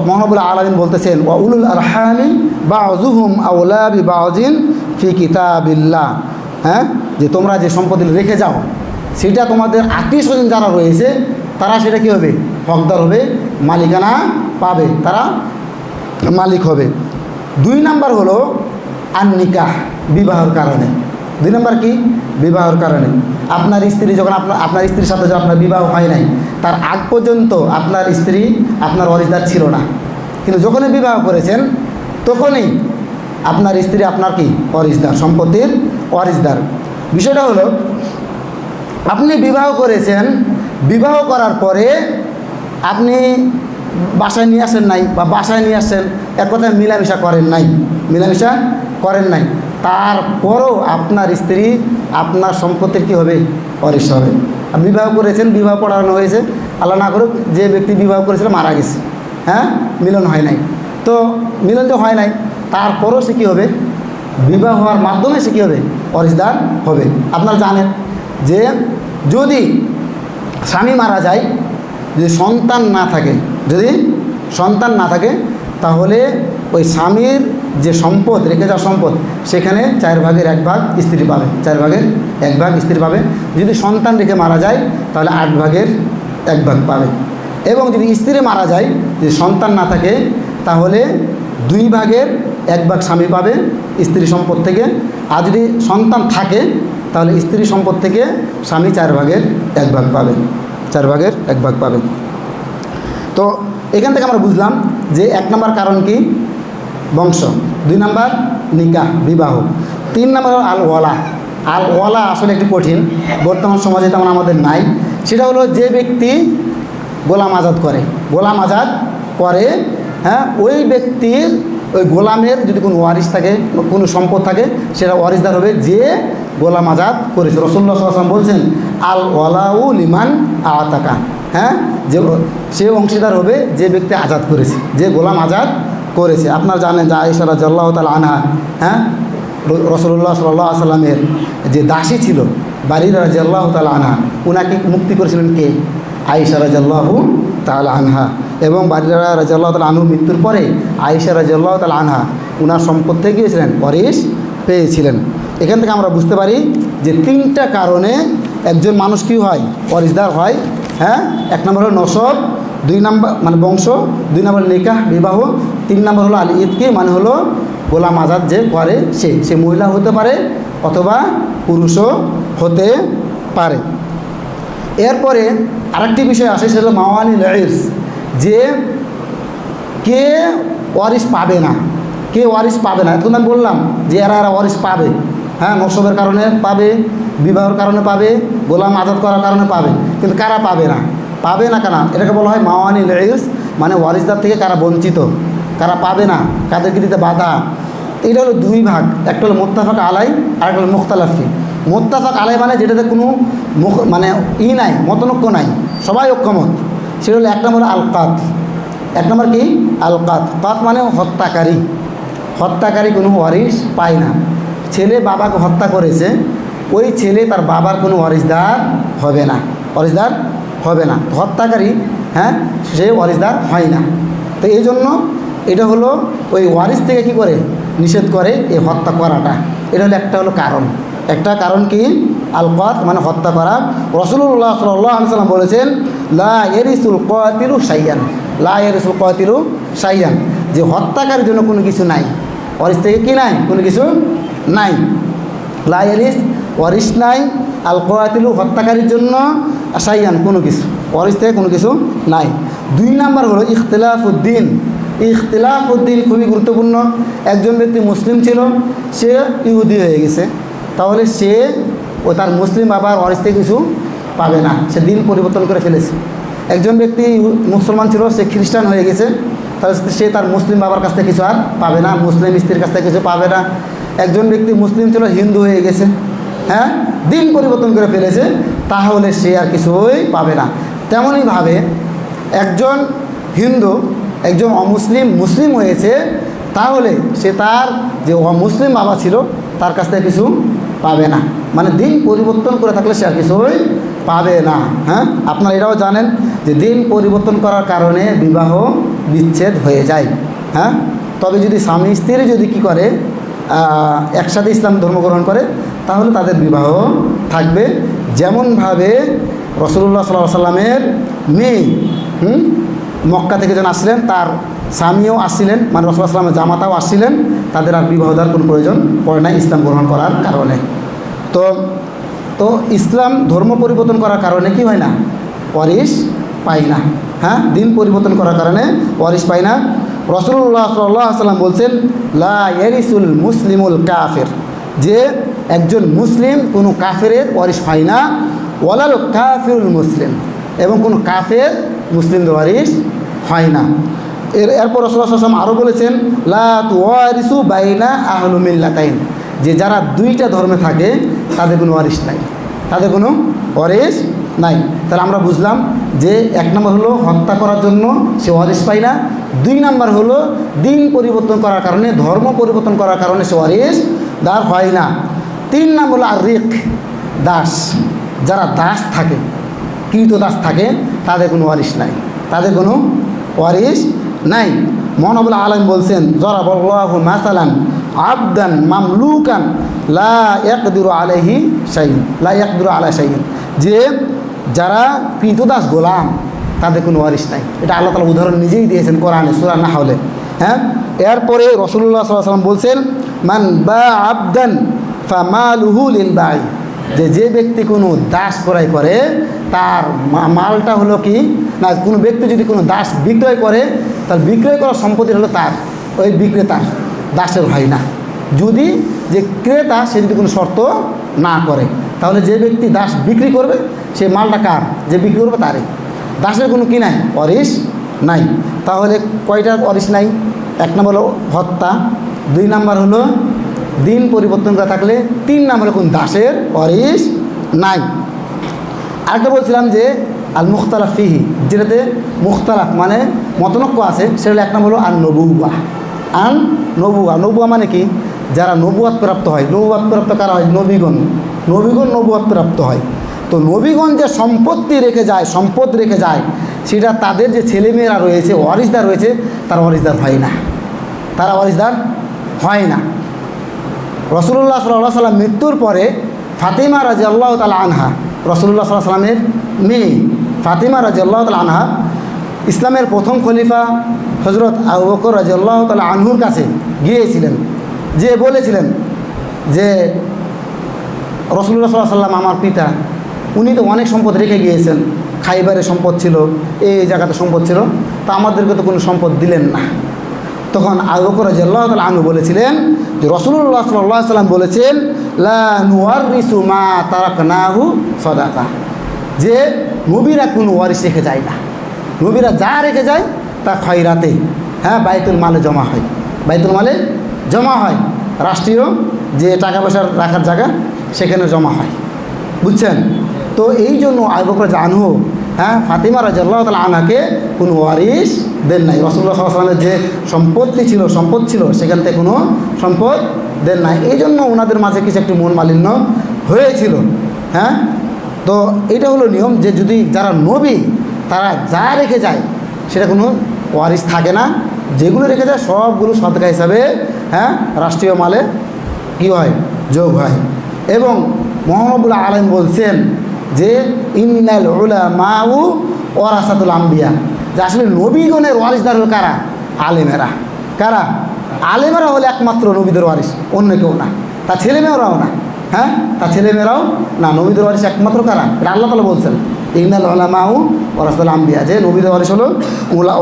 Speaker 1: মহানবুল আলামিন বলতেছেন, ওয়া উলুল আরহামি বাযুহুম আওলা বিবাযিন ফি কিতাবিল্লাহ, হ্যাঁ, যে তোমরা যে সম্পত্তি রেখে যাও সেটা তোমাদের আত্মীয় স্বজন যারা রয়েছে তারা সেটা কী হবে, হকদার হবে, মালিকানা পাবে, তারা মালিক হবে। দুই নাম্বার হলো আন নিকাহ, বিবাহের কারণে। দুই নাম্বার কি? বিবাহের কারণে। আপনার স্ত্রী যখন আপনার স্ত্রীর সাথে যখন আপনার বিবাহ হয় নাই, তার আগ পর্যন্ত আপনার স্ত্রী আপনার ওয়ারিসদার ছিল না, কিন্তু যখনই বিবাহ করেছেন তখনই আপনার স্ত্রী আপনার কি, ওয়ারিসদার, সম্পত্তির ওয়ারিসদার। বিষয়টা হলো আপনি বিবাহ করেছেন, বিবাহ করার পরে আপনি বাসায় নিয়ে আসেন নাই, বা বাসায় নিয়ে আসেন, এক কথায় মিলামিশা করেন নাই, মিলামিশা করেন নাই, তারপরও আপনার স্ত্রী আপনার সম্পত্তির কী হবে, ওয়ারিশ হবে। বিবাহ করেছেন, বিবাহ পড়ানো হয়েছে, আল্লাহ না করুক যে ব্যক্তি বিবাহ করেছিল মারা গেছে, হ্যাঁ, মিলন হয় নাই, তো মিলন তো হয় নাই, তারপরও সে কী হবে, বিবাহ হওয়ার মাধ্যমে সে কী হবে, ওয়ারিসদার হবে। আপনারা জানেন যে যদি স্বামী মারা যায়, যদি সন্তান না থাকে, যদি সন্তান না থাকে, তাহলে ওই স্বামীর যে সম্পদ, রেখে যাওয়া সম্পদ, সেখানে 4/1 স্ত্রী পাবে, 4/1 স্ত্রী পাবে। যদি সন্তান রেখে মারা যায় তাহলে 8/1 পাবে। এবং যদি স্ত্রী মারা যায়, যদি সন্তান না থাকে, তাহলে 2/1 স্বামী পাবে স্ত্রী সম্পদ থেকে। আর যদি সন্তান থাকে তাহলে স্ত্রী সম্পদ থেকে স্বামী 4/1 পাবে, 4/1 পাবে। তো এখান থেকে আমরা বুঝলাম যে 1 নম্বর কারণ কি, বংশ। 2 নম্বর নিকাহ, বিবাহ। 3 নম্বর আল ওয়ালা। আল ওয়ালা আসলে একটু কঠিন, বর্তমান সমাজে তেমন আমাদের নাই। সেটা হলো যে ব্যক্তি গোলাম আজাদ করে, গোলাম আজাদ করে, হ্যাঁ, ওই ব্যক্তির, ওই গোলামের যদি কোনো ওয়ারিশ থাকে, কোনো সম্পদ থাকে, সেটা ওয়ারিসদার হবে যে গোলাম আজাদ করেছে। রাসূলুল্লাহ সাল্লাল্লাহু আলাইহি ওয়াসাল্লাম বলছেন, আল ওয়ালাউ লিমান আতাকা, হ্যাঁ, যে সে অংশীদার হবে যে ব্যক্তি আজাদ করেছে, যে গোলাম আজাদ করেছে। আপনারা জানেন যে আয়েশা রাদিয়াল্লাহু তাআলা আনহা, হ্যাঁ, রাসূলুল্লাহ সাল্লাল্লাহু আলাইহি ওয়াসাল্লামের যে দাসী ছিল বারিরা রাদিয়াল্লাহু তাআলা আনহা, উনাকে মুক্তি করেছিলেন কে? আয়েশা রাদিয়াল্লাহু তাআলা আনহা। এবং বারিরা রাদিয়াল্লাহু তাআলা আনহু মৃত্যুর পরে আয়েশা রাদিয়াল্লাহু তাআলা আনহা উনার সম্পদ থেকে গিয়েছিলেন, ওয়ারিশ পেয়েছিলেন। এখান থেকে আমরা বুঝতে পারি যে 3টা কারণে একজন মানুষ কি হয়, ওয়ারিসদার হয়। হ্যাঁ, 1 নম্বর হলো নসব, 2 নম্বর মানে বংশ, 2 নম্বর নিকাহ, বিবাহ, 3 নম্বর হলো আল ইতকি, মানে হলো গোলাম আজাদ যে করে, সে মহিলা হতে পারে অথবা পুরুষও হতে পারে। এরপরে আরেকটি বিষয় আসে, সেটা হলো মাওয়ানিল ইরস, যে কে ওয়ারিশ পাবে না, কে ওয়ারিশ পাবে না। এখন আমি বললাম যে এরা ওয়ারিশ পাবে, হ্যাঁ, নসবের কারণে পাবে, বিবাহের কারণে পাবে, গোলাম আজাদ করার কারণে পাবে, কিন্তু কারা পাবে না, পাবে না কেন? এটাকে বলা হয় মাওয়ানিল ইরস, মানে ওয়ারিসদার থেকে কারা বঞ্চিত, কারা পাবে না, কাদেরকে দিতে বাধা। এটা হলো 2 ভাগ, একটা হলো মুত্তাফাক আলাই, আর একটা হলো মুখতালাফ ফি। মুত্তাফাক আলাই মানে যেটাতে কোনো মানে নাই, মতনৈক্য নাই, সবাই ঐক্যমত, সেটা হলো 1 নম্বর আল কাত। 1 নম্বর কি? আল কাত। কাত মানে হত্যাকারী, হত্যাকারী কোনো ওয়ারিশ পায় না। ছেলে বাবাকে হত্যা করেছে, ওই ছেলে তার বাবার কোনো ওয়ারিসদার হবে না, ওয়ারিসদার হবে না, হত্যাকারী, হ্যাঁ, সে ওয়ারিসদার হয় না। তো এই জন্য এটা হলো ওই ওয়ারিস থেকে কি করে নিষেধ করে, এই হত্যা করাটা। এটা হলো একটা হলো কারণ, একটা কারণ কি, আল কাত মানে হত্যা করা। রাসূলুল্লাহ সাল্লাল্লাহু আলাইহি ওয়াসাল্লাম বলেছেন, লা ইয়ারিসুল কাতিলু শাইয়ান, লা ইয়ারিসুল কাতিলু শাইয়ান, যে হত্যাকারীর জন্য কোনো কিছু নাই, ওয়ারিস থেকে কি নাই, কোনো কিছু নাই। লা ইয়ারিস, ওয়ারিস নাই, আল কাতিলু হত্যাকারীর জন্য, শাইয়ান কোনো কিছু, ওয়ারিস থেকে কোনো কিছু নাই। 2 নম্বর হলো ইখতিলাফুদ্দিন। ইখতিলাফুদ্দিন খুবই গুরুত্বপূর্ণ। একজন ব্যক্তি মুসলিম ছিল, সে ইহুদি হয়ে গেছে, তাহলে সে ও তার মুসলিম বাবার ওয়ারিস থেকে কিছু পাবে না, সে দিন পরিবর্তন করে ফেলেছে। একজন ব্যক্তি মুসলমান ছিল, সে খ্রিস্টান হয়ে গেছে, তাহলে সে তার মুসলিম বাবার কাছ থেকে কিছু আর পাবে না, মুসলিম স্ত্রীর কাছ থেকে কিছু পাবে না। একজন ব্যক্তি মুসলিম ছিল, হিন্দু হয়ে গেছে, হ্যাঁ, দিন পরিবর্তন করে ফেলেছে, তাহলে সে আর কিছুই পাবে না। তেমনইভাবে একজন হিন্দু একজন অমুসলিম মুসলিম হয়েছে, তাহলে সে তার যে অমুসলিম বাবা ছিল তার কাছ থেকে কিছু পাবে না। মানে দিন পরিবর্তন করে থাকলে সে আর কিছুই পাবে না। হ্যাঁ, আপনারা এটাও জানেন যে দিন পরিবর্তন করার কারণে বিবাহ বিচ্ছেদ হয়ে যায়। হ্যাঁ, তবে যদি স্বামী স্ত্রী যদি কী করে একসাথে ইসলাম ধর্ম গ্রহণ করে, তাহলে তাদের বিবাহ থাকবে। যেমনভাবে রাসূলুল্লাহ সাল্লাল্লাহু আলাইহি ওয়াসাল্লামের মেয়ে মক্কা থেকে যখন আসছিলেন, তার স্বামীও আসছিলেন, মানে রাসূলুল্লাহ সাল্লাল্লাহু আলাইহি ওয়াসাল্লামের জামাতাও আসছিলেন, তাদের আর বিবাহ দেওয়ার কোনো প্রয়োজন পড়ে না ইসলাম গ্রহণ করার কারণে। তো ইসলাম ধর্ম পরিবর্তন করার কারণে কি হয় না? ওয়ারিশ পাই না। হ্যাঁ, দিন পরিবর্তন করার কারণে ওয়ারিশ পাই না। রাসূলুল্লাহ সাল্লাল্লাহু আলাইহি ওয়াসাল্লাম বলছেন, লা ইয়ারিসুল মুসলিমুল কাফির, যে একজন মুসলিম কোনো কাফেরের ওয়ারিশ পায় না। ওয়ালাল কাফিরুল মুসলিম, এবং কোনো কাফের মুসলিমদের ওয়ারিশ হয় না। এরপর রাসূলুল্লাহ সাল্লাল্লাহু আলাইহি ওয়াসাল্লাম আরও বলেছেন, লা তুওয়ারিসু বাইনা আহলু মিল্লাতাইন, যে যারা দুইটা ধর্মে থাকে তাদের কোনো ওয়ারিশ নাই, তাদের কোনো ওয়ারিশ নাই। তাহলে আমরা বুঝলাম যে এক নম্বর হলো হত্যা করার জন্য সে ওয়ারিশ পায় না, দুই নম্বর হলো দিন পরিবর্তন করার কারণে ধর্ম পরিবর্তন করার কারণে সে ওয়ারিশ দার হয় না। তিন নম্বর হলো আর রিক, দাস, যারা দাস থাকে কৃত দাস থাকে তাদের কোনো ওয়ারিশ নাই, তাদের কোনো ওয়ারিশ নাই। মহানবুল আলম বলছেন, জরাবাল্লাহু মাসালান আবদান মামলুকান লা ইয়াকদিরু আলাইহি শাইউন, লা ইয়াকদিরু আলা শাইউন, যে যারা কৃতদাস গোলাম তাদের কোনো ওয়ারিশ নাই। এটা আল্লাহ তাআলা উদাহরণ নিজেই দিয়েছেন কোরআনে সূরা নাহলে। হ্যাঁ, এরপরে রাসূলুল্লাহ সাল্লাল্লাহু আলাইহি ওয়াসাল্লাম বলছেন, মান বা আবদান ফামালুহু লিল বাই, যে ব্যক্তি কোনো দাস ক্রয় করে তার মালটা হলো কি না, কোনো ব্যক্তি যদি কোনো দাস বিক্রয় করে তার বিক্রয় করার সম্পত্তি হলো তার, ওই বিক্রেতার, দাসের হয় না। যদি যে ক্রেতা সে যদি কোনো শর্ত না করে, তাহলে যে ব্যক্তি দাস বিক্রি করবে সে মালটা কার, যে বিক্রি করবে তারই, দাসের কোনো কি নাই, ওয়ারিশ নাই। তাহলে কয়টা ওয়ারিশ নাই? এক নম্বর হলো হত্যা, দুই নম্বর হলো দিন পরিবর্তন করা থাকলে, তিন নম্বর হলো কোন দাসের ওয়ারিশ নাই। আরেকটা বলছিলাম যে আল মুখতালাফ ফিহি, যেটাতে মুখতালাফ মানে মতনক্য আছে, সেটা এক নম্বর হলো আর নবুয়া। আন নবুয়া, নবুয়া মানে কি? যারা নবুয়াত প্রাপ্ত হয়, নবুয়াত প্রাপ্ত কারা হয়? নবীগণ, নবীগণ নবুয়াত প্রাপ্ত হয়। তো নবীগণ যে সম্পত্তি রেখে যায়, সম্পদ রেখে যায়, সেটা তাদের যে ছেলেমেয়েরা রয়েছে, ওয়ারিশদার রয়েছে, তারা ওয়ারিশদার হয় না, তারা ওয়ারিশদার হয় না। রাসূলুল্লাহ সাল্লাল্লাহু আলাইহি ওয়াসাল্লাম মৃত্যুর পরে ফাতিমা রাদিয়াল্লাহু তাআলা আনহা, রাসূলুল্লাহ সাল্লাল্লাহু আলাইহি ওয়াসাল্লামের মেয়ে ফাতিমা রাদিয়াল্লাহু তাআলা আনহা ইসলামের প্রথম খলিফা হযরত আবু বকর রাদিয়াল্লাহু তাআলা আনহুর কাছে গিয়েছিলেন, যে বলেছিলেন যে রাসূলুল্লাহ সাল্লাল্লাহু আলাইহি ওয়াসাল্লাম আমার পিতা, উনি তো অনেক সম্পদ রেখে গিয়েছেন, খাইবারের সম্পদ ছিল, এই জায়গাতে সম্পদ ছিল, তা আমাদেরকে তো কোনো সম্পদ দিলেন না। তখন আবু বকর রাদিয়াল্লাহু তাআলা আনহু বলেছিলেন যে রাসূলুল্লাহ সাল্লাল্লাহু আলাইহি ওয়াসাল্লাম বলেছেন, লা নুওয়ারিসু মা তারাকনাহু সাদাকা, যে নবীরা কোনো ওয়ারিশ রেখে যায় না, নবীরা যা রেখে যায় তা খয়রাতে, হ্যাঁ, বাইতুল মালে জমা হয়, বাইতুল মালে জমা হয়, রাষ্ট্রীয় যে টাকা পয়সা রাখার জায়গা সেখানে জমা হয়, বুঝছেন? তো এই জন্য আবু বকর আনহু, হ্যাঁ, ফাতিমা রাদিয়াল্লাহু তাআলা আনহাকে কোনো ওয়ারিশ দেন নাই। রাসূলুল্লাহ সাল্লাল্লাহু আলাইহি ওয়াসাল্লামের যে সম্পদ ছিল সেখান থেকে কোনো সম্পদ দেন নাই, এই জন্য ওনাদের মাঝে কিছু একটু মন মালিন্য হয়েছিল। হ্যাঁ, তো এটা হলো নিয়ম যে যদি যারা নবী তারা যা রেখে যায় সেটা কোনো ওয়ারিশ থাকে না, যেগুলো রেখে যায় সবগুলো সদকা হিসাবে, হ্যাঁ, রাষ্ট্রীয় মালে কী হয়, যোগ হয়। এবং মহানবুল আলম বলছেন যে ইন্নাল উলামাউ ওয়ারাসাতুল আম্বিয়া, যে আসলে নবীগণের ওয়ারিশদার হল কারা? আলেমেরা। কারা? আলেমেরা হলে একমাত্র নবীদের ওয়ারিশ, অন্য কেউ না, তার ছেলেমেয়েরাও না। হ্যাঁ, তার ছেলেমেয়েরাও না, নবীদের ওয়ারিশ একমাত্র কারা? এটা আল্লাহ তাআলা বলছেন, ইন্নাল উলামাউ ওয়ারাসাতুল আম্বিয়া, যে নবীদের ওয়ারিশ হলো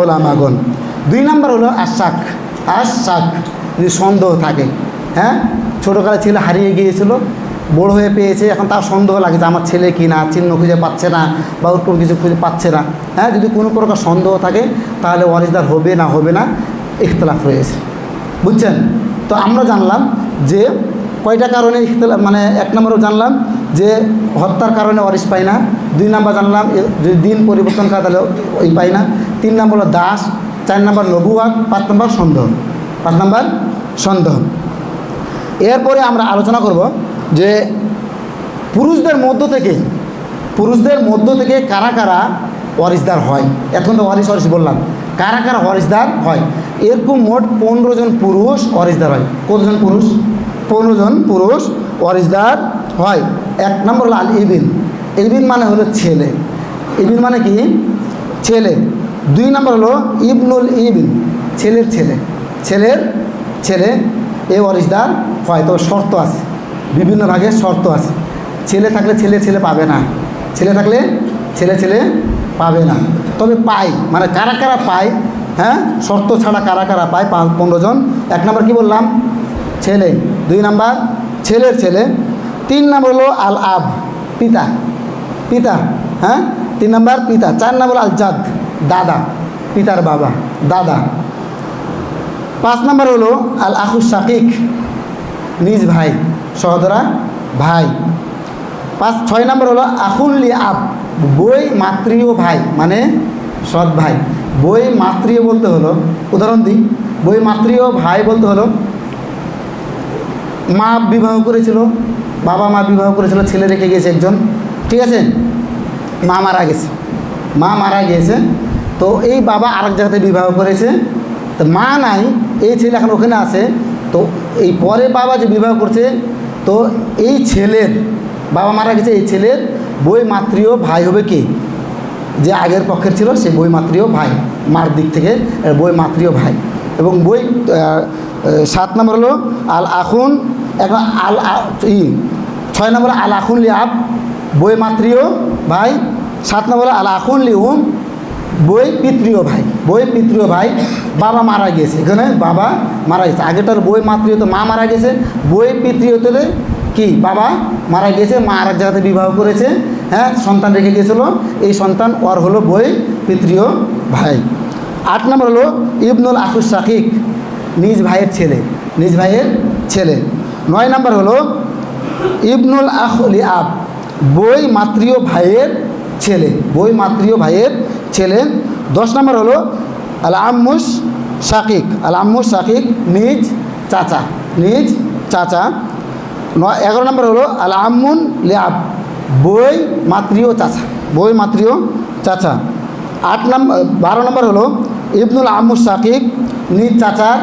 Speaker 1: উলামাগণ। দুই নম্বর হলো আশাক, যদি সন্দেহ থাকে, হ্যাঁ, ছোটোকালে ছেলে হারিয়ে গিয়েছিল, বড় হয়ে পেয়েছে, এখন তার সন্দেহ লাগে যে আমার ছেলে কি না, চিহ্ন খুঁজে পাচ্ছে না বা ওর কোনো কিছু খুঁজে পাচ্ছে না, হ্যাঁ, যদি কোনো প্রকার সন্দেহ থাকে তাহলে ওয়ারিশদার হবে না ইখতিলাফ রয়েছে, বুঝছেন? তো আমরা জানলাম যে কয়টা কারণে ইখতিলাফ, মানে এক নম্বরও জানলাম যে হত্যার কারণে ওয়ারিশ পাই না। 2 নাম্বার জানলাম যদি দিন পরিবর্তন করে তাহলে ওই পাই না। 3 নাম্বার হলো দাস। 4 নাম্বার নবুয়াত। 5 নাম্বার সন্দেহ। 5 নাম্বার সন্দেহ। এরপরে আমরা আলোচনা করব যে পুরুষদের মধ্য থেকে কারা কারা ওয়ারিশদার হয়। এখন তো ওয়ারিশ বললাম, কারা কারা ওয়ারিশদার হয়। এরকম মোট 15 জন পুরুষ ওয়ারিশদার হয়। কতজন পুরুষ? 15 জন পুরুষ ওয়ারিশদার হয়। 1 নম্বর হলো আল ইবিন। ইবিন মানে হলো ছেলে। ইবিন মানে কি? ছেলে। 2 নম্বর হলো ইবনুল ইবিন, ছেলের ছেলে এ ওয়ারিশদার হয়। তো শর্ত আছে, বিভিন্ন ভাগে শর্ত আছে। ছেলে থাকলে ছেলে পাবে না, ছেলে থাকলে ছেলে পাবে না। তবে পায়, মানে কারা কারা পায়, হ্যাঁ, শর্ত ছাড়া কারা কারা পায় 15 জন। 1 নম্বর কি বললাম? ছেলে। 2 নম্বর ছেলের ছেলে। 3 নম্বর হলো আল আব, পিতা, হ্যাঁ, 3 নম্বর পিতা। 4 নম্বর আল জাদ, দাদা, পিতার বাবা, দাদা। 5 নম্বর হলো আল আখু শাকিক, নিজ ভাই, সহোদরা ভাই। 6 নম্বর হলো আখুল্লি আব, বই মাতৃয় ভাই, মানে সৎ ভাই। বই মাতৃয় বলতে হলো, উদাহরণ দিই, বই মাতৃয় ভাই বলতে হলো মা বিবাহ করেছিল, বাবা মা বিবাহ করেছিল, ছেলে রেখে গিয়েছে একজন, ঠিক আছে, মা মারা গিয়েছে, তো এই বাবা আরেক জায়গাতে বিবাহ করেছে, তো মা নাই, এই ছেলে এখন ওখানে আছে, তো এই পরে বাবা যে বিবাহ করছে, তো এই ছেলের বাবা মারা গেছে, এই ছেলের বই মাতৃয় ভাই হবে কি? যে আগের পক্ষের ছিল সে বই মাতৃয় ভাই, মার দিক থেকে বই মাতৃয় ভাই। এবং 7 নম্বর হলো আল আখুন, এখন 6 নম্বর আল আখুন লি আব, বই মাতৃয় ভাই। 7 নম্বর আল আখুন লি উম, বই পিতৃয় ভাই। বাবা মারা গিয়েছে, এখানে বাবা মারা গেছে, আগেটার বই মাতৃয় তো মা মারা গেছে, বই পিতৃয়তে কি? বাবা মারা গিয়েছে, মা আরেক জায়গাতে বিবাহ করেছে, হ্যাঁ, সন্তান রেখে গিয়েছিল, এই সন্তান ওর হলো বই পিতৃয় ভাই। 8 নম্বর হলো ইবনুল আখু শাকিক, নিজ ভাইয়ের ছেলে। 9 নম্বর হলো ইবনুল আখলি আব, বই মাতৃয় ভাইয়ের ছেলে। 10 নম্বর হলো আল আম্মুস শাকিক, নিজ চাচা। 11 নম্বর হলো আল আম্মুন লিআব, বই মাতৃয় চাচা। 12 নম্বর হলো ইবনুল আম্মুস শাকিক, নিজ চাচার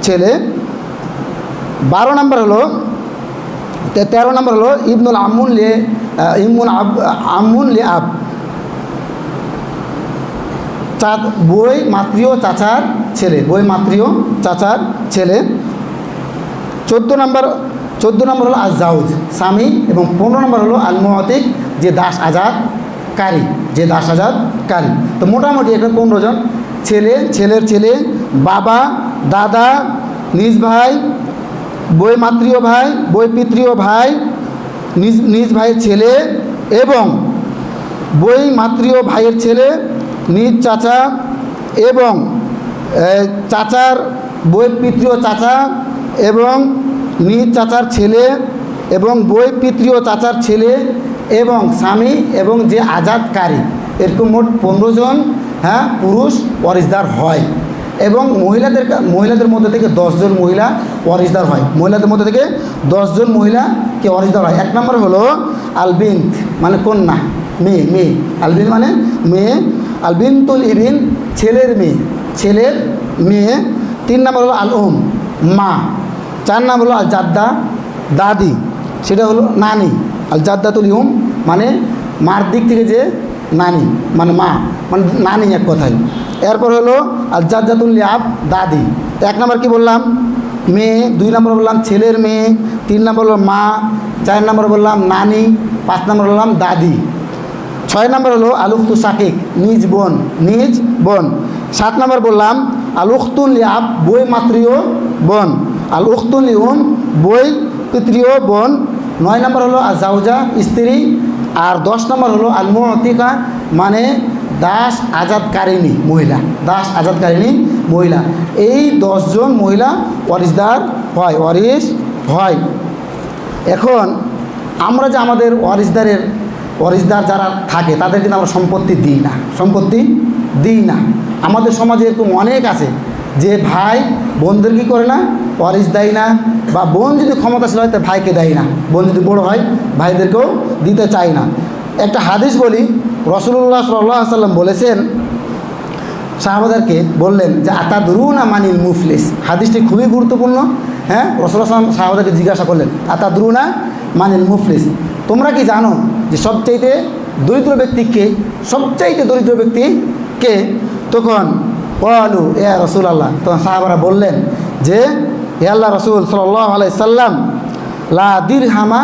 Speaker 1: ছেলে। 12 নম্বর হলো 13 নম্বর হলো ইবনুল আম্মুন লিআব, বই মাতৃয় চাচার ছেলে। 14 নম্বর হলো আল জাউজ, স্বামী। এবং 15 নম্বর হলো আল মুআতিক, যে দাস আজাদকারী। তো মোটামুটি এখানে 15 জন, ছেলের ছেলে, বাবা, দাদা, নিজ ভাই, বই মাতৃয় ভাই, বই পিতৃয় ভাই, নিজ ভাইয়ের ছেলে এবং বই মাতৃয় ভাইয়ের ছেলে, নিজ চাচা এবং চাচার বই পিতৃয় চাচা এবং নিজ চাচার ছেলে এবং বই পিতৃয় চাচার ছেলে এবং স্বামী এবং যে আজাদকারী। এরকম মোট 15 জন, হ্যাঁ, পুরুষ ওয়ারিশদার হয়। এবং মহিলাদের মধ্যে থেকে 10 জন মহিলা ওয়ারিশদার হয়। মহিলাদের মধ্যে থেকে 10 জন মহিলাকে ওয়ারিশদার হয়। 1 নম্বর হলো আল বিনত, মানে কন্যা, মেয়ে। আল বিনত মানে মেয়ে। আল বিনতুল ইবিন, ছেলের মেয়ে। 3 নম্বর হলো আল উম, মা। 4 নম্বর হলো আল জাদ্দা, দাদি, সেটা হলো নানি। আল জাদ্দাতুল উম মানে মার দিক থেকে যে নানি, মানে মা, মানে নানি এক কথায়। এরপর হলো আল জাদ্দাতুল লিআব, দাদি। 1 নম্বর কি বললাম? মেয়ে। 2 নম্বর বললাম ছেলের মেয়ে। 3 নম্বর হলো মা। 4 নম্বর বললাম নানি। 5 নম্বর বললাম দাদি। 6 নম্বর হলো আল উখতু শাকিক, নিজ বোন। 7 নম্বর বললাম আল উখতুল লিআব, বই মাতৃয় বোন। আল উখতুল লিউম, বই পিতৃয় বোন। 9 নম্বর হলো আল জাউজা, স্ত্রী। আর 10 নম্বর হলো আল মুআতিকা, মানে দাস আজাদকারিণী মহিলা। এই 10 জন মহিলা ওয়ারিশ হয়। এখন আমরা যে আমাদের ওয়ারিসদার যারা থাকে তাদের কিন্তু আমরা সম্পত্তি দিই না। আমাদের সমাজে এরকম অনেক আছে যে ভাই বোনদের কী করে না, ওয়ারিস দেয় না, বা বোন যদি ক্ষমতাশীল হয় তো ভাইকে দেয় না, বোন যদি বড় হয় ভাইদেরকেও দিতে চায় না। একটা হাদিস বলি, রাসূলুল্লাহ সাল্লাল্লাহু আলাইহি ওয়াসাল্লাম বলেছেন, সাহাবাদেরকে বললেন যে আতাদরুনা মানিল মুফলিস। হাদিসটি খুবই গুরুত্বপূর্ণ। হ্যাঁ, রাসূলুল্লাহ সাহাবাদেরকে জিজ্ঞাসা করলেন আতাদরুনা মানিল মুফলিস, তোমরা কি জানো যে সবচাইতে দরিদ্র ব্যক্তি কে? সবচাইতে দরিদ্র ব্যক্তি কে? তখন ক্বালু ইয়া রাসূলুল্লাহ, তখন সাহাবারা বললেন যে হে আল্লাহ রাসূল সাল্লাল্লাহু আলাইহি সাল্লাম, লা দিরহামা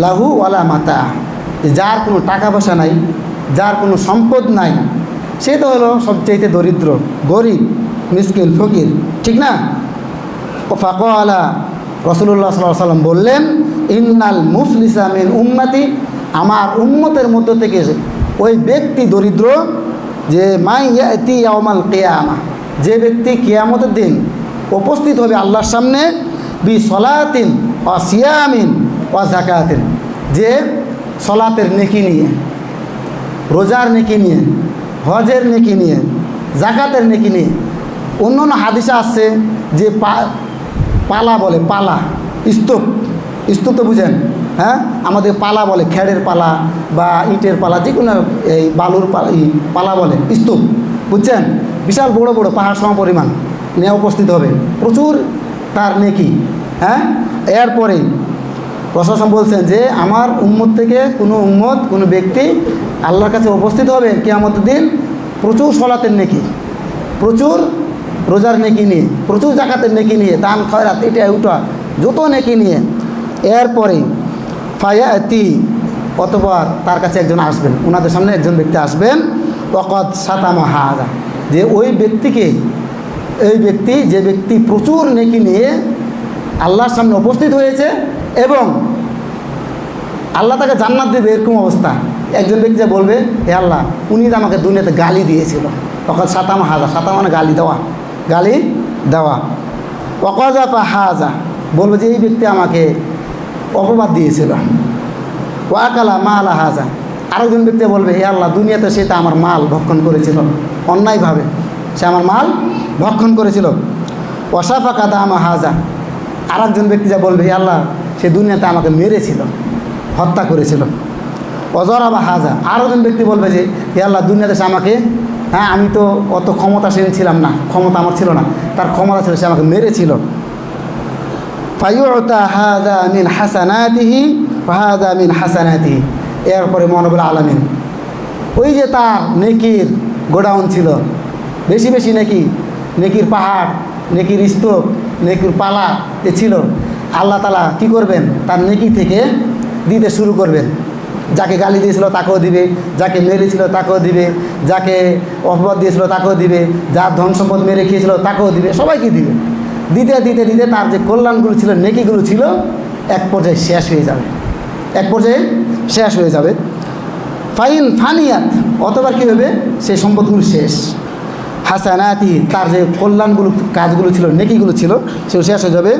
Speaker 1: লাহু ওয়ালা মাতা, যার কোনো টাকা পয়সা নাই, যার কোনো সম্পদ নাই, সে তো হলো সবচাইতে দরিদ্র, গরিব, মিসকিন, ফকির, ঠিক না? ফাকালা রাসূলুল্লাহ সাল্লাল্লাহু আলাইহি সাল্লাম বললেন, ইন্নাল মুফলিসা মিন উম্মতি, আমার উম্মতের মধ্য থেকে ওই ব্যক্তি দরিদ্র যে মাই ইয়াতি ইয়াউমাল কিয়ামা, যে ব্যক্তি কিয়ামতের দিন উপস্থিত হবে আল্লাহর সামনে, বি সলাতিন ওয়া সিয়ামিন ওয়া যাকাতিন, যে সলাতের নেকি নিয়ে, রোজার নেকি নিয়ে, হজের নেকি নিয়ে, যাকাতের নেকি নিয়ে। অন্য অন্য হাদিসে আসছে যে পালা বলে, পালা, স্তূপ তো বুঝেন, হ্যাঁ, আমাদের পালা বলে, খেড়ের পালা বা ইটের পালা, যে কোনো এই বালুর পালা বলে স্তূপ, বুঝছেন? বিশাল বড় বড় পাহাড় সম পরিমাণ নিয়ে উপস্থিত হবে, প্রচুর তার নেকি। হ্যাঁ, এরপরে রাসূল বলছেন যে আমার উম্মত থেকে কোনো ব্যক্তি আল্লাহর কাছে উপস্থিত হবে কিয়ামতের দিন প্রচুর সলাতের নেকি, প্রচুর রোজার নেকি নিয়ে, প্রচুর যাকাতের নেকি নিয়ে, দান খয়রাত এটা ওটা যত নেকি নিয়ে। এরপরে ফায়াতি, অতঃপর তার কাছে একজন আসবেন, ওনাদের সামনে একজন ব্যক্তি আসবেন, ওয়াকাদ সাতামা হাযা, যে ওই ব্যক্তি যে ব্যক্তি প্রচুর নেকি নিয়ে আল্লাহর সামনে উপস্থিত হয়েছে এবং আল্লাহ তাকে জান্নাত দেবে, এরকম অবস্থা। একজন ব্যক্তি যে বলবে, হে আল্লাহ, উনি তো আমাকে দুনিয়াতে গালি দিয়েছিল, ওয়াকাদ সাতামা হাযা, সাতামা মানে গালি দেওয়া, ওয়াকাযাফা হাযা, বলবে যে এই ব্যক্তি আমাকে অপবাদ দিয়েছিল, ওয়াকালা মালা হাযা, আরেকজন ব্যক্তি বলবে, হে আল্লাহ, দুনিয়াতে সে তো আমার মাল ভক্ষণ করেছিল, অন্যায়ভাবে সে আমার মাল ভক্ষণ করেছিল, ওয়াসাফাকা দামা হাযা, আরেকজন ব্যক্তি যা বলবে, হে আল্লাহ, সে দুনিয়াতে আমাকে মেরেছিল, হত্যা করেছিল, অজরাবা হাযা, আরেকজন ব্যক্তি বলবে যে হে আল্লাহ, দুনিয়াতে সে আমাকে, হ্যাঁ, আমি তো অত ক্ষমতাসীন ছিলাম না, ক্ষমতা আমার ছিল না, তার ক্ষমতা ছিল, সে আমাকে মেরেছিল। ফায়ুতা হাযা মিন হাসানাতিহি ওয়া হাযা মিন হাসানাতিহি, এরপরে মহানবুল আলামিন ওই যে তার নেকির গোডাউন ছিল, বেশি বেশি নেকির পাহাড়, নেকির স্তূপ, নেকির পালা যে ছিল, আল্লাহ তাআলা কী করবেন, তার নেকি থেকে দিতে শুরু করবেন। যাকে গালি দিয়েছিল তাকেও দিবে, যাকে মেরেছিল তাকেও দিবে, যাকে অপবাদ দিয়েছিল তাকেও দিবে, যার ধন সম্পদ মেরে খেয়েছিল তাকেও দিবে, সবাইকে দিবে। দিতে দিতে দিতে তার যে কল্যাণগুলো ছিল, নেকিগুলো ছিল, এক পর্যায়ে শেষ হয়ে যাবে। ফাইন ফানিয়াত, অতবার কী হবে, সেই সম্পদগুলো শেষ। হাসানাতি, তার যে কল্যাণগুলো, কাজগুলো ছিল, নেকিগুলো ছিল, সেগুলো শেষ হয়ে যাবে।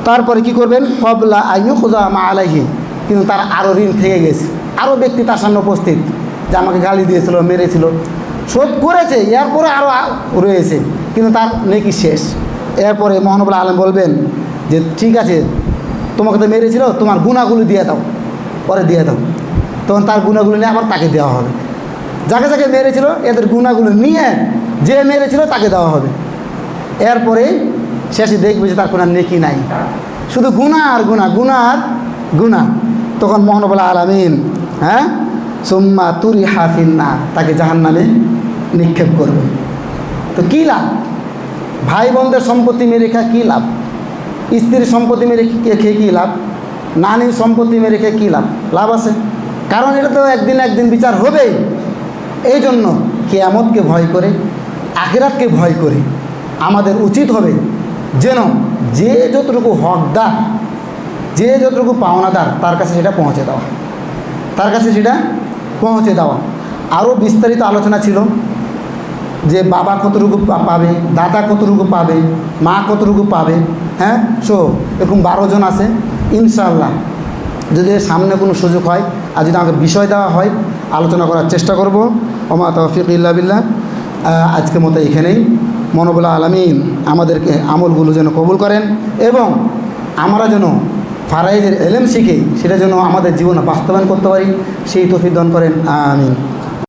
Speaker 1: তারপরে কি করবেন, ক্বাবলা আইয়ুকযা মা আলাইহি, কিন্তু তার আরও ঋণ থেকে গেছে, আরও ব্যক্তি তার সামনে উপস্থিত যে আমাকে গালি দিয়েছিল, মেরেছিল, শোধ করেছে, এরপরে আরও রয়েছে, কিন্তু তার নেকি শেষ। এরপরে মহানবুল আলম বলবেন যে ঠিক আছে, তোমাকে তো মেরেছিল, তোমার গুনাহগুলো দিয়ে দাও, পরে দিয়ে দাও। তখন তার গুনাহগুলো নিয়ে আবার তাকে দেওয়া হবে, যাকে যাকে মেরেছিল এদের গুনাহগুলো নিয়ে যে মেরেছিল তাকে দেওয়া হবে। এরপরে শেষে দেখবে যে তার কোনো নেকি নাই, শুধু গুনাহ আর গুনাহ। তখন মহানবুল আলামিন, হ্যাঁ, সুম্মা তুরিহা ফিন্নার, তাকে জাহান্নামে নিক্ষেপ করবে। তো কী লাভ? ভাই বোনদের সম্পত্তি মেরে খেয়ে কী লাভ? স্ত্রীর সম্পত্তি মেরে খেয়ে কী লাভ? নানির সম্পত্তি মেরে খেয়ে কী লাভ? লাভ আছে, কারণ এটা তো একদিন বিচার হবেই। এই জন্য কিয়ামতকে ভয় করে, আখিরাতকে ভয় করে আমাদের উচিত হবে যেন যে যতটুকু হকদার, যে যতটুকু পাওনাদার, তার কাছে সেটা পৌঁছে দেওয়া। আরও বিস্তারিত আলোচনা ছিল যে বাবা কতটুকু পাবে, দাদা কতটুকু পাবে, মা কতটুকু পাবে। হ্যাঁ, এরকম 12 জন আছে, ইনশাআল্লাহ যদি এর সামনে কোনো সুযোগ হয় আর যদি আমাকে বিষয় দেওয়া হয় আলোচনা করার চেষ্টা করব। ওমা তৌফিক ইল্লা বিল্লাহ। আজকের মতো এখানেই। মনোবলা আলামিন আমাদেরকে আমলগুলো যেন কবুল করেন এবং আমরা যেন ফারাইজের এলেম শিখে সেটা যেন আমাদের জীবনে বাস্তবায়ন করতে পারি, সেই তৌফিক দান করেন। আমিন।